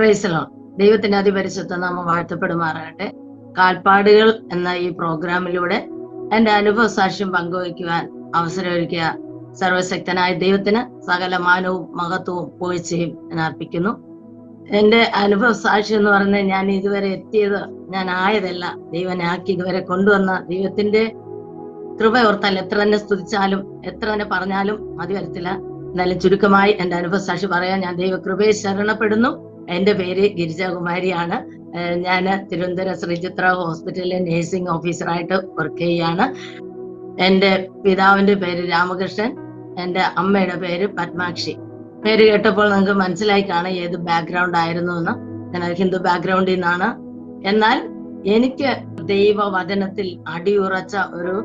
Praise Lord. ദൈവത്തിന്റെ അതിപരിശുദ്ധ നാമം വാഴ്ത്തപ്പെടുമാറാകട്ടെ. കാൽപ്പാടുകൾ എന്ന ഈ പ്രോഗ്രാമിലൂടെ എന്റെ അനുഭവ സാക്ഷ്യം പങ്കുവയ്ക്കുവാൻ അവസരമൊരുക്കിയ സർവശക്തനായ ദൈവത്തിന് സകല മാനവും മഹത്വവും പുകഴ്ചയും അർപ്പിക്കുന്നു. എന്റെ അനുഭവ സാക്ഷ്യം എന്ന് പറഞ്ഞാൽ ഞാൻ ഇതുവരെ എത്തിയത് ഞാൻ ആയതല്ല, ദൈവനാക്കി ഇതുവരെ കൊണ്ടുവന്ന ദൈവത്തിന്റെ കൃപ ഓർത്താൽ എത്ര തന്നെ സ്തുതിച്ചാലും എത്ര തന്നെ പറഞ്ഞാലും മതി വരത്തില്ല. എന്നാലും ചുരുക്കമായി എന്റെ അനുഭവ സാക്ഷി പറയാൻ ഞാൻ ദൈവകൃപയെ ശരണപ്പെടുന്നു. എന്റെ പേര് ഗിരിജാകുമാരിയാണ്. ഞാൻ തിരുവനന്തപുരം ശ്രീചിത്ര ഹോസ്പിറ്റലിലെ നേഴ്സിംഗ് ഓഫീസറായിട്ട് വർക്ക് ചെയ്യാണ്. എന്റെ പിതാവിന്റെ പേര് രാമകൃഷ്ണൻ, എന്റെ അമ്മയുടെ പേര് പത്മാക്ഷി. പേര് കേട്ടപ്പോൾ നിങ്ങൾക്ക് മനസ്സിലായി കാണാം ഏത് ബാക്ക്ഗ്രൗണ്ട് ആയിരുന്നു എന്ന്. ഞാൻ ഹിന്ദു ബാക്ക്ഗ്രൗണ്ടിൽ നിന്നാണ്. എന്നാൽ എനിക്ക് ദൈവവചനത്തിൽ അടിയുറച്ച ഒരു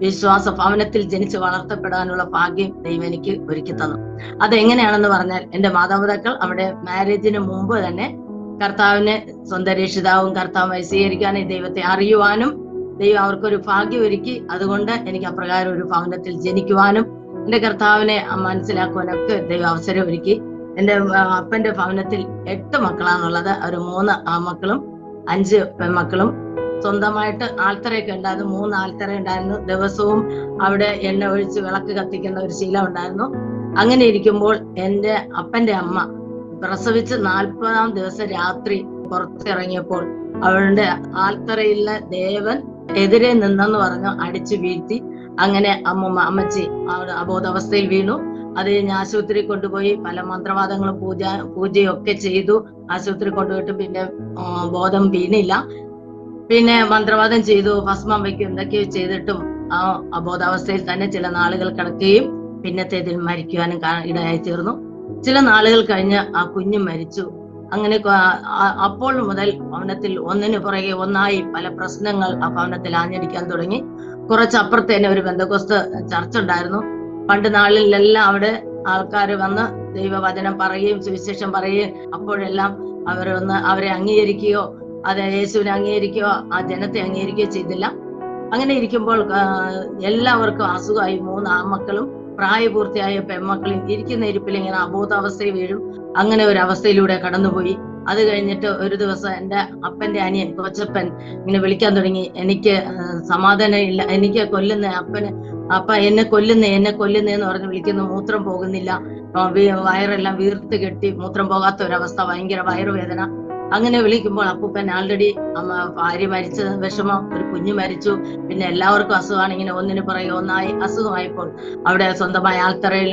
വിശ്വാസ ഭവനത്തിൽ ജനിച്ച് വളർത്തപ്പെടാനുള്ള ഭാഗ്യം ദൈവം എനിക്ക് ഒരുക്കി തന്നു. അതെങ്ങനെയാണെന്ന് പറഞ്ഞാൽ, എന്റെ മാതാപിതാക്കൾ അവിടെ മാരേജിന് മുമ്പ് തന്നെ കർത്താവിനെ സ്വന്തം രക്ഷിതാവും കർത്താവുമായി സ്വീകരിക്കാനും ദൈവത്തെ അറിയുവാനും ദൈവം അവർക്കൊരു ഭാഗ്യം ഒരുക്കി. അതുകൊണ്ട് എനിക്ക് അപ്രകാരം ഒരു ഭവനത്തിൽ ജനിക്കുവാനും എന്റെ കർത്താവിനെ മനസ്സിലാക്കുവാനൊക്കെ ദൈവം അവസരം ഒരുക്കി. എന്റെ അപ്പന്റെ ഭവനത്തിൽ 8 മക്കളാണുള്ളത്. അവർ 3 ആൺമക്കളും 5 പെൺമക്കളും. സ്വന്തമായിട്ട് ആൽത്തറയൊക്കെ ഉണ്ടായിരുന്നു. 3 ആൽത്തറ ഉണ്ടായിരുന്നു. ദിവസവും അവിടെ എണ്ണ ഒഴിച്ച് വിളക്ക് കത്തിക്കുന്ന ഒരു ശീലം ഉണ്ടായിരുന്നു. അങ്ങനെ ഇരിക്കുമ്പോൾ എന്റെ അപ്പന്റെ അമ്മ പ്രസവിച്ച് 40-ാം ദിവസം രാത്രി പുറത്തിറങ്ങിയപ്പോൾ അവളുടെ ആൽത്തറയിലെ ദേവൻ എതിരെ നിന്നെന്ന് പറഞ്ഞു അടിച്ചു വീഴ്ത്തി. അങ്ങനെ അമ്മച്ചി അബോധാവസ്ഥയിൽ വീണു. അത് കഴിഞ്ഞ് ആശുപത്രി കൊണ്ടുപോയി പല മന്ത്രവാദങ്ങളും പൂജയും ഒക്കെ ചെയ്തു. ആശുപത്രി കൊണ്ടുപോയിട്ട് പിന്നെ ബോധം വീണില്ല. പിന്നെ മന്ത്രവാദം ചെയ്തു, ഭസ്മം വയ്ക്കും, എന്തൊക്കെയോ ചെയ്തിട്ടും ആ അബോധാവസ്ഥയിൽ തന്നെ ചില നാളുകൾ കിടക്കുകയും പിന്നത്തേതിൽ മരിക്കുവാനും ഇടയായി തീർന്നു. ചില നാളുകൾ കഴിഞ്ഞ് ആ കുഞ്ഞ് മരിച്ചു. അങ്ങനെ അപ്പോൾ മുതൽ ഭവനത്തിൽ ഒന്നിനു പുറകെ ഒന്നായി പല പ്രശ്നങ്ങൾ ആ ഭവനത്തിൽ ആഞ്ഞടിക്കാൻ തുടങ്ങി. കുറച്ചപ്പുറത്ത് തന്നെ ഒരു പെന്തക്കോസ്ത് ചർച്ച ഉണ്ടായിരുന്നു. പണ്ട് നാളിലെല്ലാം അവിടെ ആൾക്കാർ വന്ന് ദൈവവചനം പറയുകയും സുവിശേഷം പറയുകയും അപ്പോഴെല്ലാം അവരെ അംഗീകരിക്കുകയോ യേശുവിനെ അംഗീകരിക്കുകയോ ആ ജനത്തെ അംഗീകരിക്കുകയോ ചെയ്തില്ല. അങ്ങനെ ഇരിക്കുമ്പോൾ എല്ലാവർക്കും അസുഖമായി. 3 ആൺമക്കളും പ്രായപൂർത്തിയായ പെൺമക്കളും ഇരിക്കുന്ന ഇരിപ്പിൽ ഇങ്ങനെ അബോധാവസ്ഥയിൽ വീഴും. അങ്ങനെ ഒരു അവസ്ഥയിലൂടെ കടന്നുപോയി. അത് കഴിഞ്ഞിട്ട് ഒരു ദിവസം എന്റെ അപ്പന്റെ അനിയൻ കൊച്ചപ്പൻ ഇങ്ങനെ വിളിക്കാൻ തുടങ്ങി, എനിക്ക് സമാധാനം ഇല്ല, എനിക്ക് അപ്പ എന്നെ കൊല്ലുന്നേന്ന് പറഞ്ഞ് വിളിക്കുന്നു. മൂത്രം പോകുന്നില്ല, വയറെല്ലാം വീർത്ത് കെട്ടി മൂത്രം പോകാത്ത ഒരവസ്ഥ, ഭയങ്കര വയറുവേദന. അങ്ങനെ വിളിക്കുമ്പോൾ അപ്പൂപ്പൻ ആൾറെഡി ഭാര്യ മരിച്ച വിഷമം, ഒരു കുഞ്ഞു മരിച്ചു, പിന്നെ എല്ലാവർക്കും അസുഖമാണ്. ഇങ്ങനെ ഒന്നിനു പുറകെ ഒന്നായി അസുഖമായപ്പോൾ അവിടെ സ്വന്തമായ ആൽത്തറയിൽ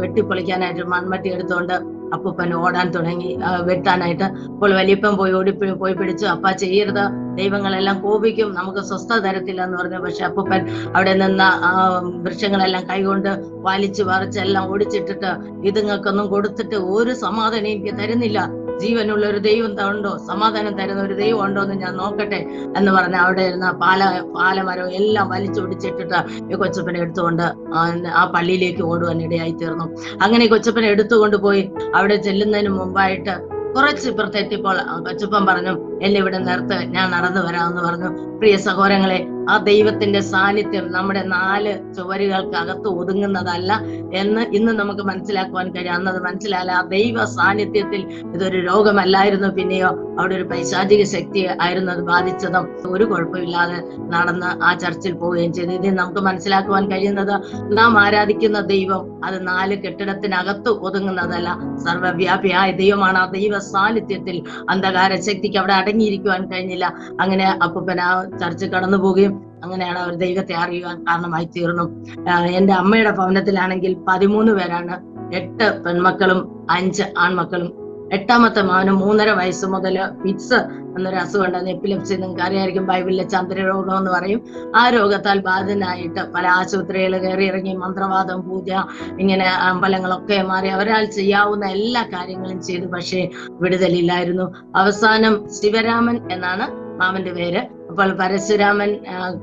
വെട്ടിപ്പൊളിക്കാനായിട്ട് മൺമട്ടി എടുത്തുകൊണ്ട് അപ്പൂപ്പൻ ഓടാൻ തുടങ്ങി, വെട്ടാനായിട്ട്. അപ്പോൾ വലിയപ്പൻ പോയി പിടിച്ചു. അപ്പ ചെയ്യരുത്, ദൈവങ്ങളെല്ലാം കോപിക്കും, നമുക്ക് സ്വസ്ഥത തരത്തില്ല എന്ന് പറഞ്ഞു. പക്ഷെ അപ്പൂപ്പൻ അവിടെ നിന്ന വൃക്ഷങ്ങളെല്ലാം കൈകൊണ്ട് വലിച്ചു പറിച്ചെല്ലാം ഓടിച്ചിട്ടിട്ട്, ഇതുങ്ങൾക്കൊന്നും കൊടുത്തിട്ട് ഒരു സമാധാനം എനിക്ക് തരുന്നില്ല, ജീവനുള്ള ഒരു ദൈവം ഉണ്ടോ, സമാധാനം തരുന്ന ഒരു ദൈവം ഉണ്ടോ എന്ന് ഞാൻ നോക്കട്ടെ എന്ന് പറഞ്ഞ് അവിടെ ഇരുന്ന പാലമരം എല്ലാം വലിച്ചൊടിച്ചിട്ടിട്ട് ഈ കൊച്ചപ്പനെ എടുത്തുകൊണ്ട് ആ പള്ളിയിലേക്ക് ഓടുവാൻ ഇടയായി തീർന്നു. അങ്ങനെ കൊച്ചപ്പനെ എടുത്തുകൊണ്ട് പോയി അവിടെ ചെല്ലുന്നതിന് മുമ്പായിട്ട് കുറച്ച് ഇപ്പുറത്തെത്തിയപ്പോൾ കൊച്ചപ്പൻ പറഞ്ഞു, എന്നെ ഇവിടെ നിർത്ത്, ഞാൻ നടന്നു വരാമെന്ന് പറഞ്ഞു. പ്രിയ സഹോദരങ്ങളെ, ആ ദൈവത്തിന്റെ സാന്നിധ്യം നമ്മുടെ 4 ചുവരുകൾക്കകത്ത് ഒതുങ്ങുന്നതല്ല എന്ന് ഇന്ന് നമുക്ക് മനസ്സിലാക്കുവാൻ കഴിയും. അന്നത് മനസ്സിലായില്ല. ആ ദൈവ സാന്നിധ്യത്തിൽ ഇതൊരു രോഗമല്ലായിരുന്നു, പിന്നെയോ അവിടെ ഒരു പൈശാചിക ശക്തി ആയിരുന്നു അത് ബാധിച്ചതും. ഒരു കുഴപ്പമില്ലാതെ നടന്ന് ആ ചർച്ചിൽ പോവുകയും ചെയ്തു. ഇത് നമുക്ക് മനസ്സിലാക്കുവാൻ കഴിയുന്നത്, നാം ആരാധിക്കുന്ന ദൈവം അത് 4 കെട്ടിടത്തിനകത്ത് ഒതുങ്ങുന്നതല്ല, സർവ്വവ്യാപിയായ ദൈവമാണ്. ആ ദൈവ സാന്നിധ്യത്തിൽ അന്ധകാര ശക്തിക്ക് അവിടെ അടങ്ങിയിരിക്കുവാൻ കഴിഞ്ഞില്ല. അങ്ങനെ അപ്പൂപ്പൻ ആ ചർച്ച് കടന്നു പോവുകയും അങ്ങനെയാണ് അവർ ദൈവത്തെ അറിയുവാൻ കാരണമായി തീർന്നു. എന്റെ അമ്മയുടെ ഭവനത്തിലാണെങ്കിൽ 13 പേരാണ്. 8 പെൺമക്കളും 5 ആൺമക്കളും. 8ാമത്തെ മകന് 3.5 വയസ്സ് മുതൽ ഫിറ്റ്സ് എന്നൊരു അസുഖം ഉണ്ടായിരുന്നു. എപ്പിലെപ്സി നിങ്ങൾക്ക് അറിയായിരിക്കും, ബൈബിളിലെ ചന്ദ്രരോഗം എന്ന് പറയും. ആ രോഗത്താൽ ബാധിതനായിട്ട് പല ആശുപത്രികൾ കയറി ഇറങ്ങി, മന്ത്രവാദം, പൂജ, ഇങ്ങനെ അമ്പലങ്ങളൊക്കെ മാറി അവരാൽ ചെയ്യാവുന്ന എല്ലാ കാര്യങ്ങളും ചെയ്തു. പക്ഷേ വിടുതലില്ലായിരുന്നു. അവസാനം ശിവരാമൻ എന്നാണ് മാമന്റെ പേര്. അപ്പോൾ പരശുരാമൻ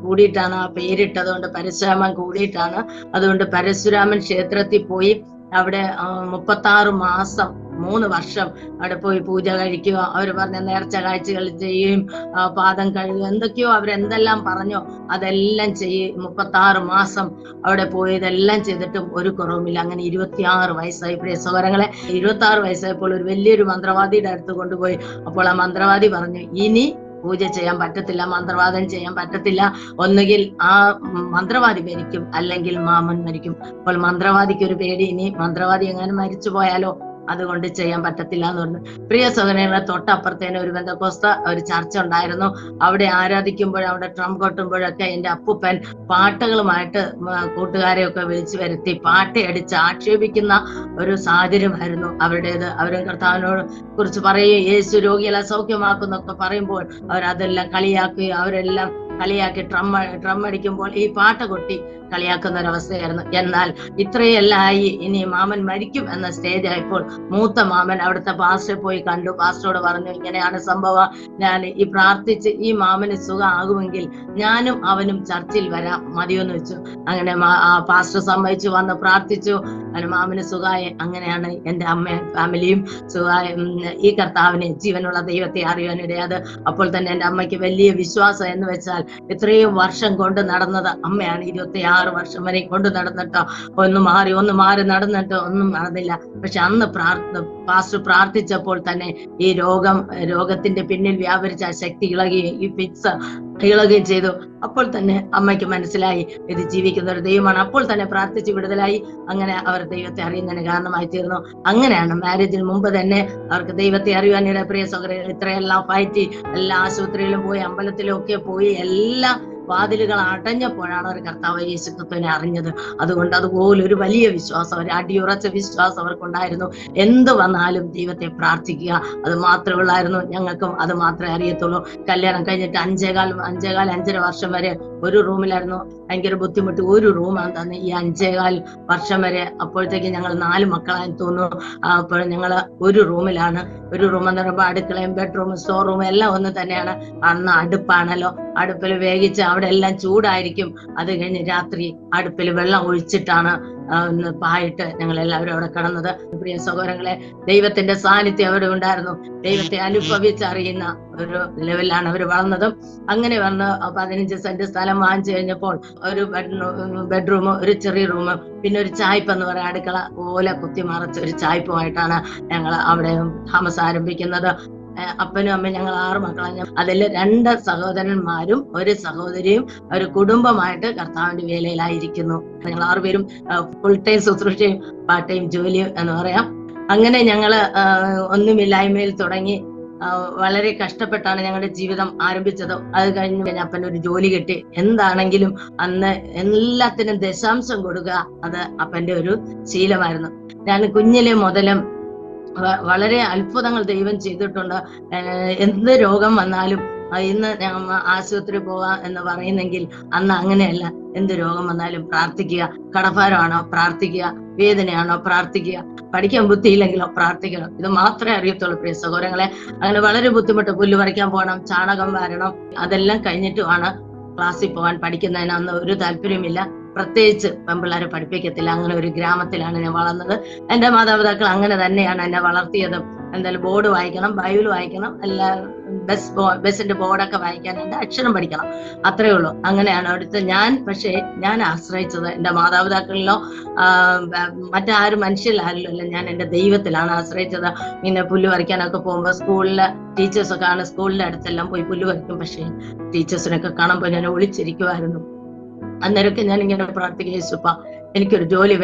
കൂടിയിട്ടാണ് ആ പേരിട്ടതുകൊണ്ട് പരശുരാമൻ കൂടിയിട്ടാണ്. അതുകൊണ്ട് പരശുരാമൻ ക്ഷേത്രത്തിൽ പോയി അവിടെ 36 മാസം 3 വർഷം അവിടെ പോയി പൂജ കഴിക്കുക, അവർ പറഞ്ഞ നേർച്ച കാഴ്ചകൾ ചെയ്യുകയും പാദം കഴുകുക, എന്തൊക്കെയോ അവരെന്തെല്ലാം പറഞ്ഞോ അതെല്ലാം 36 മാസം അവിടെ പോയി ഇതെല്ലാം ചെയ്തിട്ടും ഒരു കുറവുമില്ല. അങ്ങനെ 26 വയസ്സായി. പ്രിയ സഹോദരങ്ങളെ, 26 വയസ്സായപ്പോൾ ഒരു വലിയൊരു മന്ത്രവാദിയുടെ അടുത്ത് കൊണ്ടുപോയി. അപ്പോൾ ആ മന്ത്രവാദി പറഞ്ഞു, ഇനി പൂജ ചെയ്യാൻ പറ്റത്തില്ല, മന്ത്രവാദം ചെയ്യാൻ പറ്റത്തില്ല, ഒന്നുകിൽ ആ മന്ത്രവാദി മരിക്കും അല്ലെങ്കിൽ മാമൻ മരിക്കും. അപ്പോൾ മന്ത്രവാദിക്ക് ഒരു പേടി, ഇനി മന്ത്രവാദി എങ്ങാനും മരിച്ചു പോയാലോ, അതുകൊണ്ട് ചെയ്യാൻ പറ്റത്തില്ല എന്ന് പറഞ്ഞു. പ്രിയ സഹോദരങ്ങളെ, തൊട്ടപ്പുറത്തേനെ ഒരു ബന്ധക്കോസ്ത ഒരു ചർച്ച ഉണ്ടായിരുന്നു. അവിടെ ആരാധിക്കുമ്പോൾ, അവിടെ ഡ്രം കൊട്ടുമ്പോഴൊക്കെ എന്റെ അപ്പൂപ്പൻ പാട്ടുകളുമായിട്ട് കൂട്ടുകാരെയൊക്കെ വിളിച്ചു വരുത്തി പാട്ടയടിച്ച് ആക്ഷേപിക്കുന്ന ഒരു സാഹചര്യമായിരുന്നു അവരുടേത്. അവരും കർത്താവിനോട് കുറിച്ച് പറയുകയും യേശു രോഗികളെ സൗഖ്യമാക്കുന്നൊക്കെ പറയുമ്പോൾ അവരതെല്ലാം കളിയാക്കുകയും അവരെല്ലാം കളിയാക്കി ഡ്രം അടിക്കുമ്പോൾ ഈ പാട്ട് കൊട്ടി കളിയാക്കുന്ന ഒരവസ്ഥയായിരുന്നു. എന്നാൽ ഇത്രയെല്ലായി, ഇനി മാമൻ മരിക്കും എന്ന സ്റ്റേജ് ആയപ്പോൾ മൂത്ത മാമൻ അവിടുത്തെ പാസ്റ്ററെ പോയി കണ്ടു. പാസ്റ്ററോട് പറഞ്ഞു, ഇങ്ങനെയാണ് സംഭവം, ഞാൻ ഈ പ്രാർത്ഥിച്ച് ഈ മാമന് സുഖം ആകുമെങ്കിൽ ഞാനും അവനും ചർച്ചിൽ വരാം, മതിയെന്ന് വെച്ചു. അങ്ങനെ പാസ്റ്റർ സമ്മതിച്ചു, വന്ന് പ്രാർത്ഥിച്ചു. അങ്ങനെ മാമന് സുഖമായി. അങ്ങനെയാണ് എൻ്റെ അമ്മയും ഫാമിലിയും സുഖമായി ഈ കർത്താവിനെ, ജീവനുള്ള ദൈവത്തെ അറിയാനിടയാത്. അപ്പോൾ തന്നെ എൻ്റെ അമ്മയ്ക്ക് വലിയ വിശ്വാസം എന്ന് വെച്ചാൽ ഇത്രയും വർഷം കൊണ്ട് നടന്നത് അമ്മയാണ്. 26 വർഷം വരെ കൊണ്ട് നടന്നിട്ടോ ഒന്ന് മാറി നടന്നിട്ടോ ഒന്നും നടന്നില്ല. പക്ഷെ അന്ന് പാസ്റ്റർ പ്രാർത്ഥിച്ചപ്പോൾ തന്നെ ഈ രോഗത്തിന്റെ പിന്നിൽ വ്യാപരിച്ച ശക്തി ഇളകുകയും ഈ ഫിക്സ് ഇളകുകയും ചെയ്തു. അപ്പോൾ തന്നെ അമ്മയ്ക്ക് മനസ്സിലായി ഇത് ജീവിക്കുന്ന ഒരു ദൈവമാണ്. അപ്പോൾ തന്നെ പ്രാർത്ഥിച്ച് വിടുതലായി. അങ്ങനെ അവർ ദൈവത്തെ അറിയുന്നതിന് കാരണമായി തീർന്നു. അങ്ങനെയാണ് മാരേജിന് മുമ്പ് തന്നെ അവർക്ക് ദൈവത്തെ അറിയാനിട. പ്രിയ സഹോദരങ്ങൾ, ഇത്രയെല്ലാം ഫൈറ്റ്, എല്ലാ ആശുപത്രിയിലും പോയി, അമ്പലത്തിലും ഒക്കെ പോയി, എല്ലാ വാതിലുകൾ അടഞ്ഞപ്പോഴാണ് ഒരു കർത്താവ് യേശു ക്രിസ്തുവിനെ അറിഞ്ഞത്. അതുകൊണ്ട് അതുപോലെ ഒരു വലിയ വിശ്വാസം, ഒരു അടിയുറച്ച വിശ്വാസം അവർക്കുണ്ടായിരുന്നു. എന്ത് വന്നാലും ദൈവത്തെ പ്രാർത്ഥിക്കുക, അത് മാത്രമേ ഉള്ളായിരുന്നു. ഞങ്ങൾക്കും അത് മാത്രമേ അറിയത്തുള്ളൂ. കല്യാണം കഴിഞ്ഞിട്ട് 5.5 വർഷം വരെ ഒരു റൂമിലായിരുന്നു. ഭയങ്കര ബുദ്ധിമുട്ട്. ഒരു റൂമാണ് തന്നെ ഈ 5.25 വർഷം വരെ. അപ്പോഴത്തേക്ക് ഞങ്ങൾ 4 മക്കളായി തോന്നുന്നു. അപ്പോൾ ഞങ്ങൾ ഒരു റൂമിലാണ്. ഒരു റൂം എന്ന് പറയുമ്പോൾ അടുക്കളയും ബെഡ്റൂമും സ്റ്റോർ റൂമും എല്ലാം ഒന്ന് തന്നെയാണ്. അന്ന് അടുപ്പാണല്ലോ, അടുപ്പിൽ വേവിച്ച് അവിടെ എല്ലാം ചൂടായിരിക്കും. അത് കഴിഞ്ഞ് രാത്രി അടുപ്പിൽ വെള്ളം ഒഴിച്ചിട്ടാണ് പായിട്ട് ഞങ്ങൾ എല്ലാവരും അവിടെ കിടന്നത്. പ്രിയ സഹോദരങ്ങളെ, ദൈവത്തിന്റെ സാന്നിധ്യം അവിടെ ഉണ്ടായിരുന്നു. ദൈവത്തെ അനുഭവിച്ചറിയുന്ന ഒരു ലെവലിലാണ് അവർ വളർന്നതും. അങ്ങനെ വന്ന് 15 സെന്റ് സ്ഥലം വാങ്ങിച്ചു കഴിഞ്ഞപ്പോൾ ഒരു ബെഡ്റൂം, ഒരു ചെറിയ റൂം, പിന്നെ ഒരു ചായ്പ് എന്ന് പറയാം, അടുക്കള പോലെ കുത്തിമറച്ച ഒരു ചായ്പുമായിട്ടാണ് ഞങ്ങൾ അവിടെ താമസം ആരംഭിക്കുന്നത്. അപ്പനും അമ്മയും ഞങ്ങൾ 6 മക്കളാണ്. അതിൽ 2 സഹോദരന്മാരും ഒരു സഹോദരിയും ഒരു കുടുംബമായിട്ട് കർത്താവിന്റെ വേലയിലായിരിക്കുന്നു. ഞങ്ങൾ 6 പേരും ഫുൾ ടൈം ശുശ്രൂഷയും പാർട്ട് ടൈം ജോലിയും എന്ന് പറയാം. അങ്ങനെ ഞങ്ങള് ഒന്നുമില്ലായ്മയിൽ തുടങ്ങി വളരെ കഷ്ടപ്പെട്ടാണ് ഞങ്ങളുടെ ജീവിതം ആരംഭിച്ചത്. അത് കഴിഞ്ഞ് അപ്പൻ ഒരു ജോലി കിട്ടി. എന്താണെങ്കിലും അന്ന് എല്ലാത്തിനും ദശാംശം കൊടുക്കുക, അത് അപ്പന്റെ ഒരു ശീലമായിരുന്നു. ഞാൻ കുഞ്ഞിലെ മുതലും വളരെ അത്ഭുതങ്ങൾ ദൈവം ചെയ്തിട്ടുണ്ട്. എന്ത് രോഗം വന്നാലും ഇന്ന് ആശുപത്രി പോവാ എന്ന് പറയുന്നെങ്കിൽ അന്ന് അങ്ങനെയല്ല. എന്ത് രോഗം വന്നാലും പ്രാർത്ഥിക്കുക. കടഭാരമാണോ പ്രാർത്ഥിക്കുക, വേദനയാണോ പ്രാർത്ഥിക്കുക, പഠിക്കാൻ ബുദ്ധിയില്ലെങ്കിലോ പ്രാർത്ഥിക്കണം. ഇത് മാത്രമേ അറിയത്തുള്ളൂ പ്രിയ സഹോദരങ്ങളെ. അങ്ങനെ വളരെ ബുദ്ധിമുട്ട്. പുല്ല് പറിക്കാൻ പോകണം, ചാണകം വാരണം, അതെല്ലാം കഴിഞ്ഞിട്ടുമാണ് ക്ലാസ്സിൽ പോകാൻ. പഠിക്കുന്നതിന് അന്ന് ഒരു താല്പര്യമില്ല. പ്രത്യേകിച്ച് പെൺപിള്ളേരെ പഠിപ്പിക്കത്തില്ല. അങ്ങനെ ഒരു ഗ്രാമത്തിലാണ് ഞാൻ വളർന്നത്. എന്റെ മാതാപിതാക്കൾ അങ്ങനെ തന്നെയാണ് എന്നെ വളർത്തിയത്. എന്തായാലും ബോർഡ് വായിക്കണം, ബൈബിൾ വായിക്കണം, എല്ലാ ബസ്സിന്റെ ബോർഡൊക്കെ വായിക്കാൻ, എന്റെ അക്ഷരം പഠിക്കണം, അത്രേ ഉള്ളൂ. അങ്ങനെയാണ് അവിടുത്തെ ഞാൻ ആശ്രയിച്ചത് എന്റെ മാതാപിതാക്കളിലോ മറ്റാരും മനുഷ്യരിലാരില്ലല്ലോ, ഞാൻ എന്റെ ദൈവത്തിലാണ് ആശ്രയിച്ചത്. പിന്നെ പുല്ല് പറിക്കാനൊക്കെ പോകുമ്പോ സ്കൂളിലെ ടീച്ചേഴ്സൊക്കെ ആണ്, സ്കൂളിന്റെ അടുത്തെല്ലാം പോയി പുല്ല് പറിക്കും. പക്ഷെ ടീച്ചേഴ്സിനൊക്കെ കാണുമ്പോൾ ഞാൻ ഒളിച്ചിരിക്കുമായിരുന്നു. അന്നേരമൊക്കെ ഞാൻ ഇങ്ങനെ പ്രാർത്ഥിക്കുക, യേശുപ്പ എനിക്കൊരു ജോലി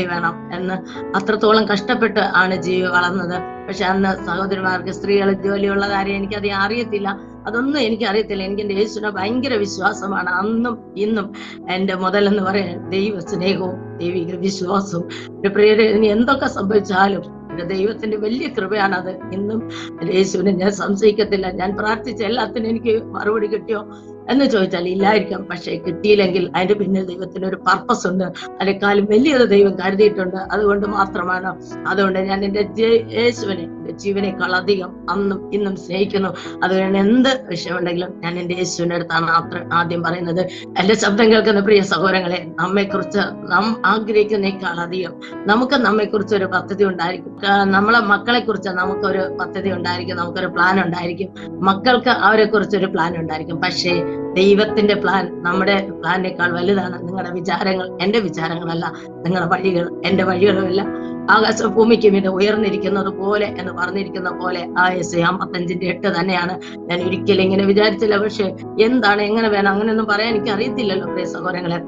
വേണം എന്ന്. അത്രത്തോളം കഷ്ടപ്പെട്ട് ആണ് വളർന്നത്. പക്ഷെ അന്ന് സഹോദരിമാർക്ക്, സ്ത്രീകൾ ജോലിയുള്ള കാര്യം എനിക്കധികം അറിയത്തില്ല. അതൊന്നും എനിക്കറിയത്തില്ല. എനിക്ക് എന്റെ യേശുവിനെ ഭയങ്കര വിശ്വാസമാണ്. അന്നും ഇന്നും എന്റെ മുതലെന്ന് പറയാൻ ദൈവ സ്നേഹവും ദൈവിക വിശ്വാസവും. എന്റെ പ്രിയരെ, ഇനി എന്തൊക്കെ സംഭവിച്ചാലും എന്റെ ദൈവത്തിന്റെ വലിയ കൃപയാണത്. ഇന്നും യേശുവിനെ ഞാൻ സംശയിക്കത്തില്ല. ഞാൻ പ്രാർത്ഥിച്ച എല്ലാത്തിനും എനിക്ക് മറുപടി കിട്ടിയോ എന്ന് ചോദിച്ചാൽ ഇല്ലായിരിക്കാം. പക്ഷെ കിട്ടിയില്ലെങ്കിൽ അതിന്റെ പിന്നിൽ ദൈവത്തിന് ഒരു പർപ്പസ് ഉണ്ട്. അതിനേക്കാളും വലിയൊരു ദൈവം കരുതിയിട്ടുണ്ട്. അതുകൊണ്ട് മാത്രമാണ്. അതുകൊണ്ട് ഞാൻ എന്റെ യേശുവിനെ, എന്റെ ജീവനേക്കാൾ അധികം അന്നും ഇന്നും സ്നേഹിക്കുന്നു. അതുകൊണ്ട് എന്ത് വിഷയമുണ്ടെങ്കിലും ഞാൻ എന്റെ യേശുവിന്റെ അടുത്താണ് ആദ്യം പറയുന്നത്. എന്റെ ശബ്ദം കേൾക്കുന്ന പ്രിയ സഹോദരങ്ങളെ, നമ്മെക്കുറിച്ച് നാം ആഗ്രഹിക്കുന്നേക്കാൾ അധികം നമുക്ക് നമ്മെക്കുറിച്ച് ഒരു പദ്ധതി ഉണ്ടായിരിക്കും. നമ്മളെ മക്കളെ കുറിച്ച് നമുക്കൊരു പദ്ധതി ഉണ്ടായിരിക്കും, നമുക്കൊരു പ്ലാൻ ഉണ്ടായിരിക്കും, മക്കൾക്ക് അവരെ കുറിച്ചൊരു പ്ലാൻ ഉണ്ടായിരിക്കും. പക്ഷേ ദൈവത്തിന്റെ പ്ലാൻ നമ്മുടെ പ്ലാനേക്കാൾ വലുതാണ്. നിങ്ങളുടെ വിചാരങ്ങൾ എന്റെ വിചാരങ്ങളല്ല, നിങ്ങളുടെ വഴികൾ എന്റെ വഴികളുമല്ല. ആകാശ ഭൂമിക്ക് മീതെ ഉയർന്നിരിക്കുന്നത് പോലെ എന്ന് പറഞ്ഞിരിക്കുന്ന പോലെ ആ യെശയ്യാ 55:8 തന്നെയാണ്. ഞാൻ ഒരിക്കലും ഇങ്ങനെ വിചാരിച്ചില്ല. പക്ഷെ എന്താണ്, എങ്ങനെ വേണം, അങ്ങനെയൊന്നും പറയാൻ എനിക്ക് അറിയത്തില്ലല്ലോ പ്രിയ സഹോദരങ്ങളെ.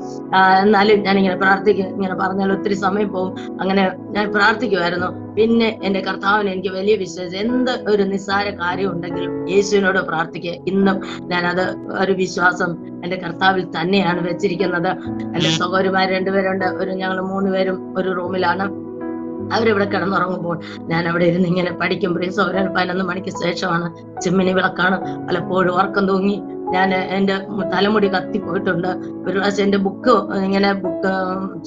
എന്നാലും ഞാൻ ഇങ്ങനെ പ്രാർത്ഥിക്കും. ഇങ്ങനെ പറഞ്ഞാൽ ഒത്തിരി സമയം പോകും. അങ്ങനെ ഞാൻ പ്രാർത്ഥിക്കുമായിരുന്നു. പിന്നെ എന്റെ കർത്താവിന് എനിക്ക് വലിയ വിശ്വാസം, എന്ത് ഒരു നിസ്സാര കാര്യം ഉണ്ടെങ്കിലും യേശുവിനോട് പ്രാർത്ഥിക്കുക. ഇന്നും ഞാനത് ഒരു വിശ്വാസം എന്റെ കർത്താവിൽ തന്നെയാണ് വെച്ചിരിക്കുന്നത്. എന്റെ സഹോദരിമാർ 2 പേരുണ്ട്. ഞങ്ങൾ 3 പേരും ഒരു റൂമിലാണ്. അവരിവിടെ കിടന്നുറങ്ങുമ്പോൾ ഞാൻ അവിടെ ഇരുന്ന് ഇങ്ങനെ പഠിക്കും. പ്രിയ സഹോദരൻ, 11 മണിക്ക് ശേഷമാണ്, ചിമ്മിനി വിളക്കാണ്. പലപ്പോഴും ഉറക്കം തൂങ്ങി ഞാൻ എന്റെ തലമുടി കത്തിപ്പോയിട്ടുണ്ട്. ഒരു പ്രാവശ്യം എന്റെ ബുക്ക്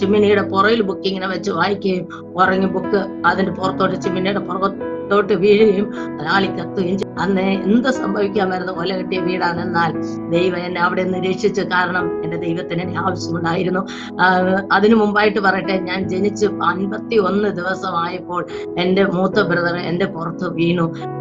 ചിമ്മിനിയുടെ പുറയിൽ ബുക്ക് ഇങ്ങനെ വെച്ച് വായിക്കുകയും ഉറങ്ങി ബുക്ക് അതിന്റെ പുറത്തോട്ട് ചിമ്മിനിയുടെ പുറത്തോട്ട് വീഴുകയും ആളി കത്തുകയും ചെയ്യും. അന്ന് എന്ത് സംഭവിക്കാമായിരുന്നു, കൊല കെട്ടിയ വീടാണ്. എന്നാൽ ദൈവം എന്നെ അവിടെ നിരീക്ഷിച്ചു. കാരണം എന്റെ ദൈവത്തിന് എന്നെ ആവശ്യമുണ്ടായിരുന്നു. അതിനു മുമ്പായിട്ട് പറയട്ടെ, ഞാൻ ജനിച്ച് 51 ദിവസമായപ്പോൾ എന്റെ മൂത്ത ബ്രദർ എന്റെ പുറത്ത്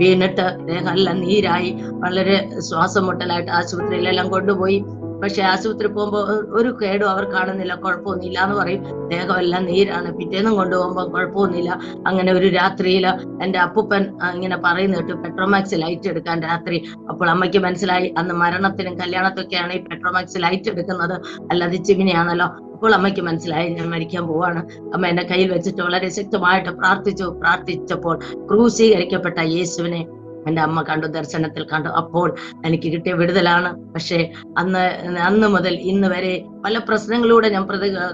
വീണിട്ട് ദേഹമെല്ലാം നീരായി, വളരെ ശ്വാസം മുട്ടലായിട്ട് ആശുപത്രിയിലെല്ലാം കൊണ്ടുപോയി. പക്ഷെ ആശുപത്രി പോകുമ്പോൾ ഒരു കേടും അവർ കാണുന്നില്ല, കുഴപ്പമൊന്നുമില്ല എന്ന് പറയും. ദേഹമെല്ലാം നീരാണ്. പിറ്റേന്നും കൊണ്ടുപോകുമ്പോൾ കുഴപ്പമൊന്നുമില്ല. അങ്ങനെ ഒരു രാത്രിയില് എന്റെ അപ്പൂപ്പൻ ഇങ്ങനെ പറയുന്ന കേട്ടു, പെട്രോമാക്സ് ലൈറ്റ് എടുക്കാൻ രാത്രി. അപ്പോൾ അമ്മയ്ക്ക് മനസ്സിലായി, അന്ന് മരണത്തിനും കല്യാണത്തൊക്കെയാണ് ഈ പെട്രോമാക്സ് ലൈറ്റ് എടുക്കുന്നത്, അല്ലാതെ ചിമ്മിനിയാണല്ലോ. അപ്പോൾ അമ്മയ്ക്ക് മനസ്സിലായി ഞാൻ മരിക്കാൻ പോവാണ്. അമ്മ എന്റെ കയ്യിൽ വെച്ചിട്ട് വളരെ ശക്തമായിട്ട് പ്രാർത്ഥിച്ചപ്പോൾ ക്രൂശീകരിക്കപ്പെട്ട യേശുവിനെ എന്റെ അമ്മ കണ്ടു, ദർശനത്തിൽ കണ്ടു. അപ്പോൾ എനിക്ക് കിട്ടിയ വിടുതലാണ്. പക്ഷേ അന്ന് മുതൽ ഇന്ന് വരെ പല പ്രശ്നങ്ങളിലൂടെ ഞാൻ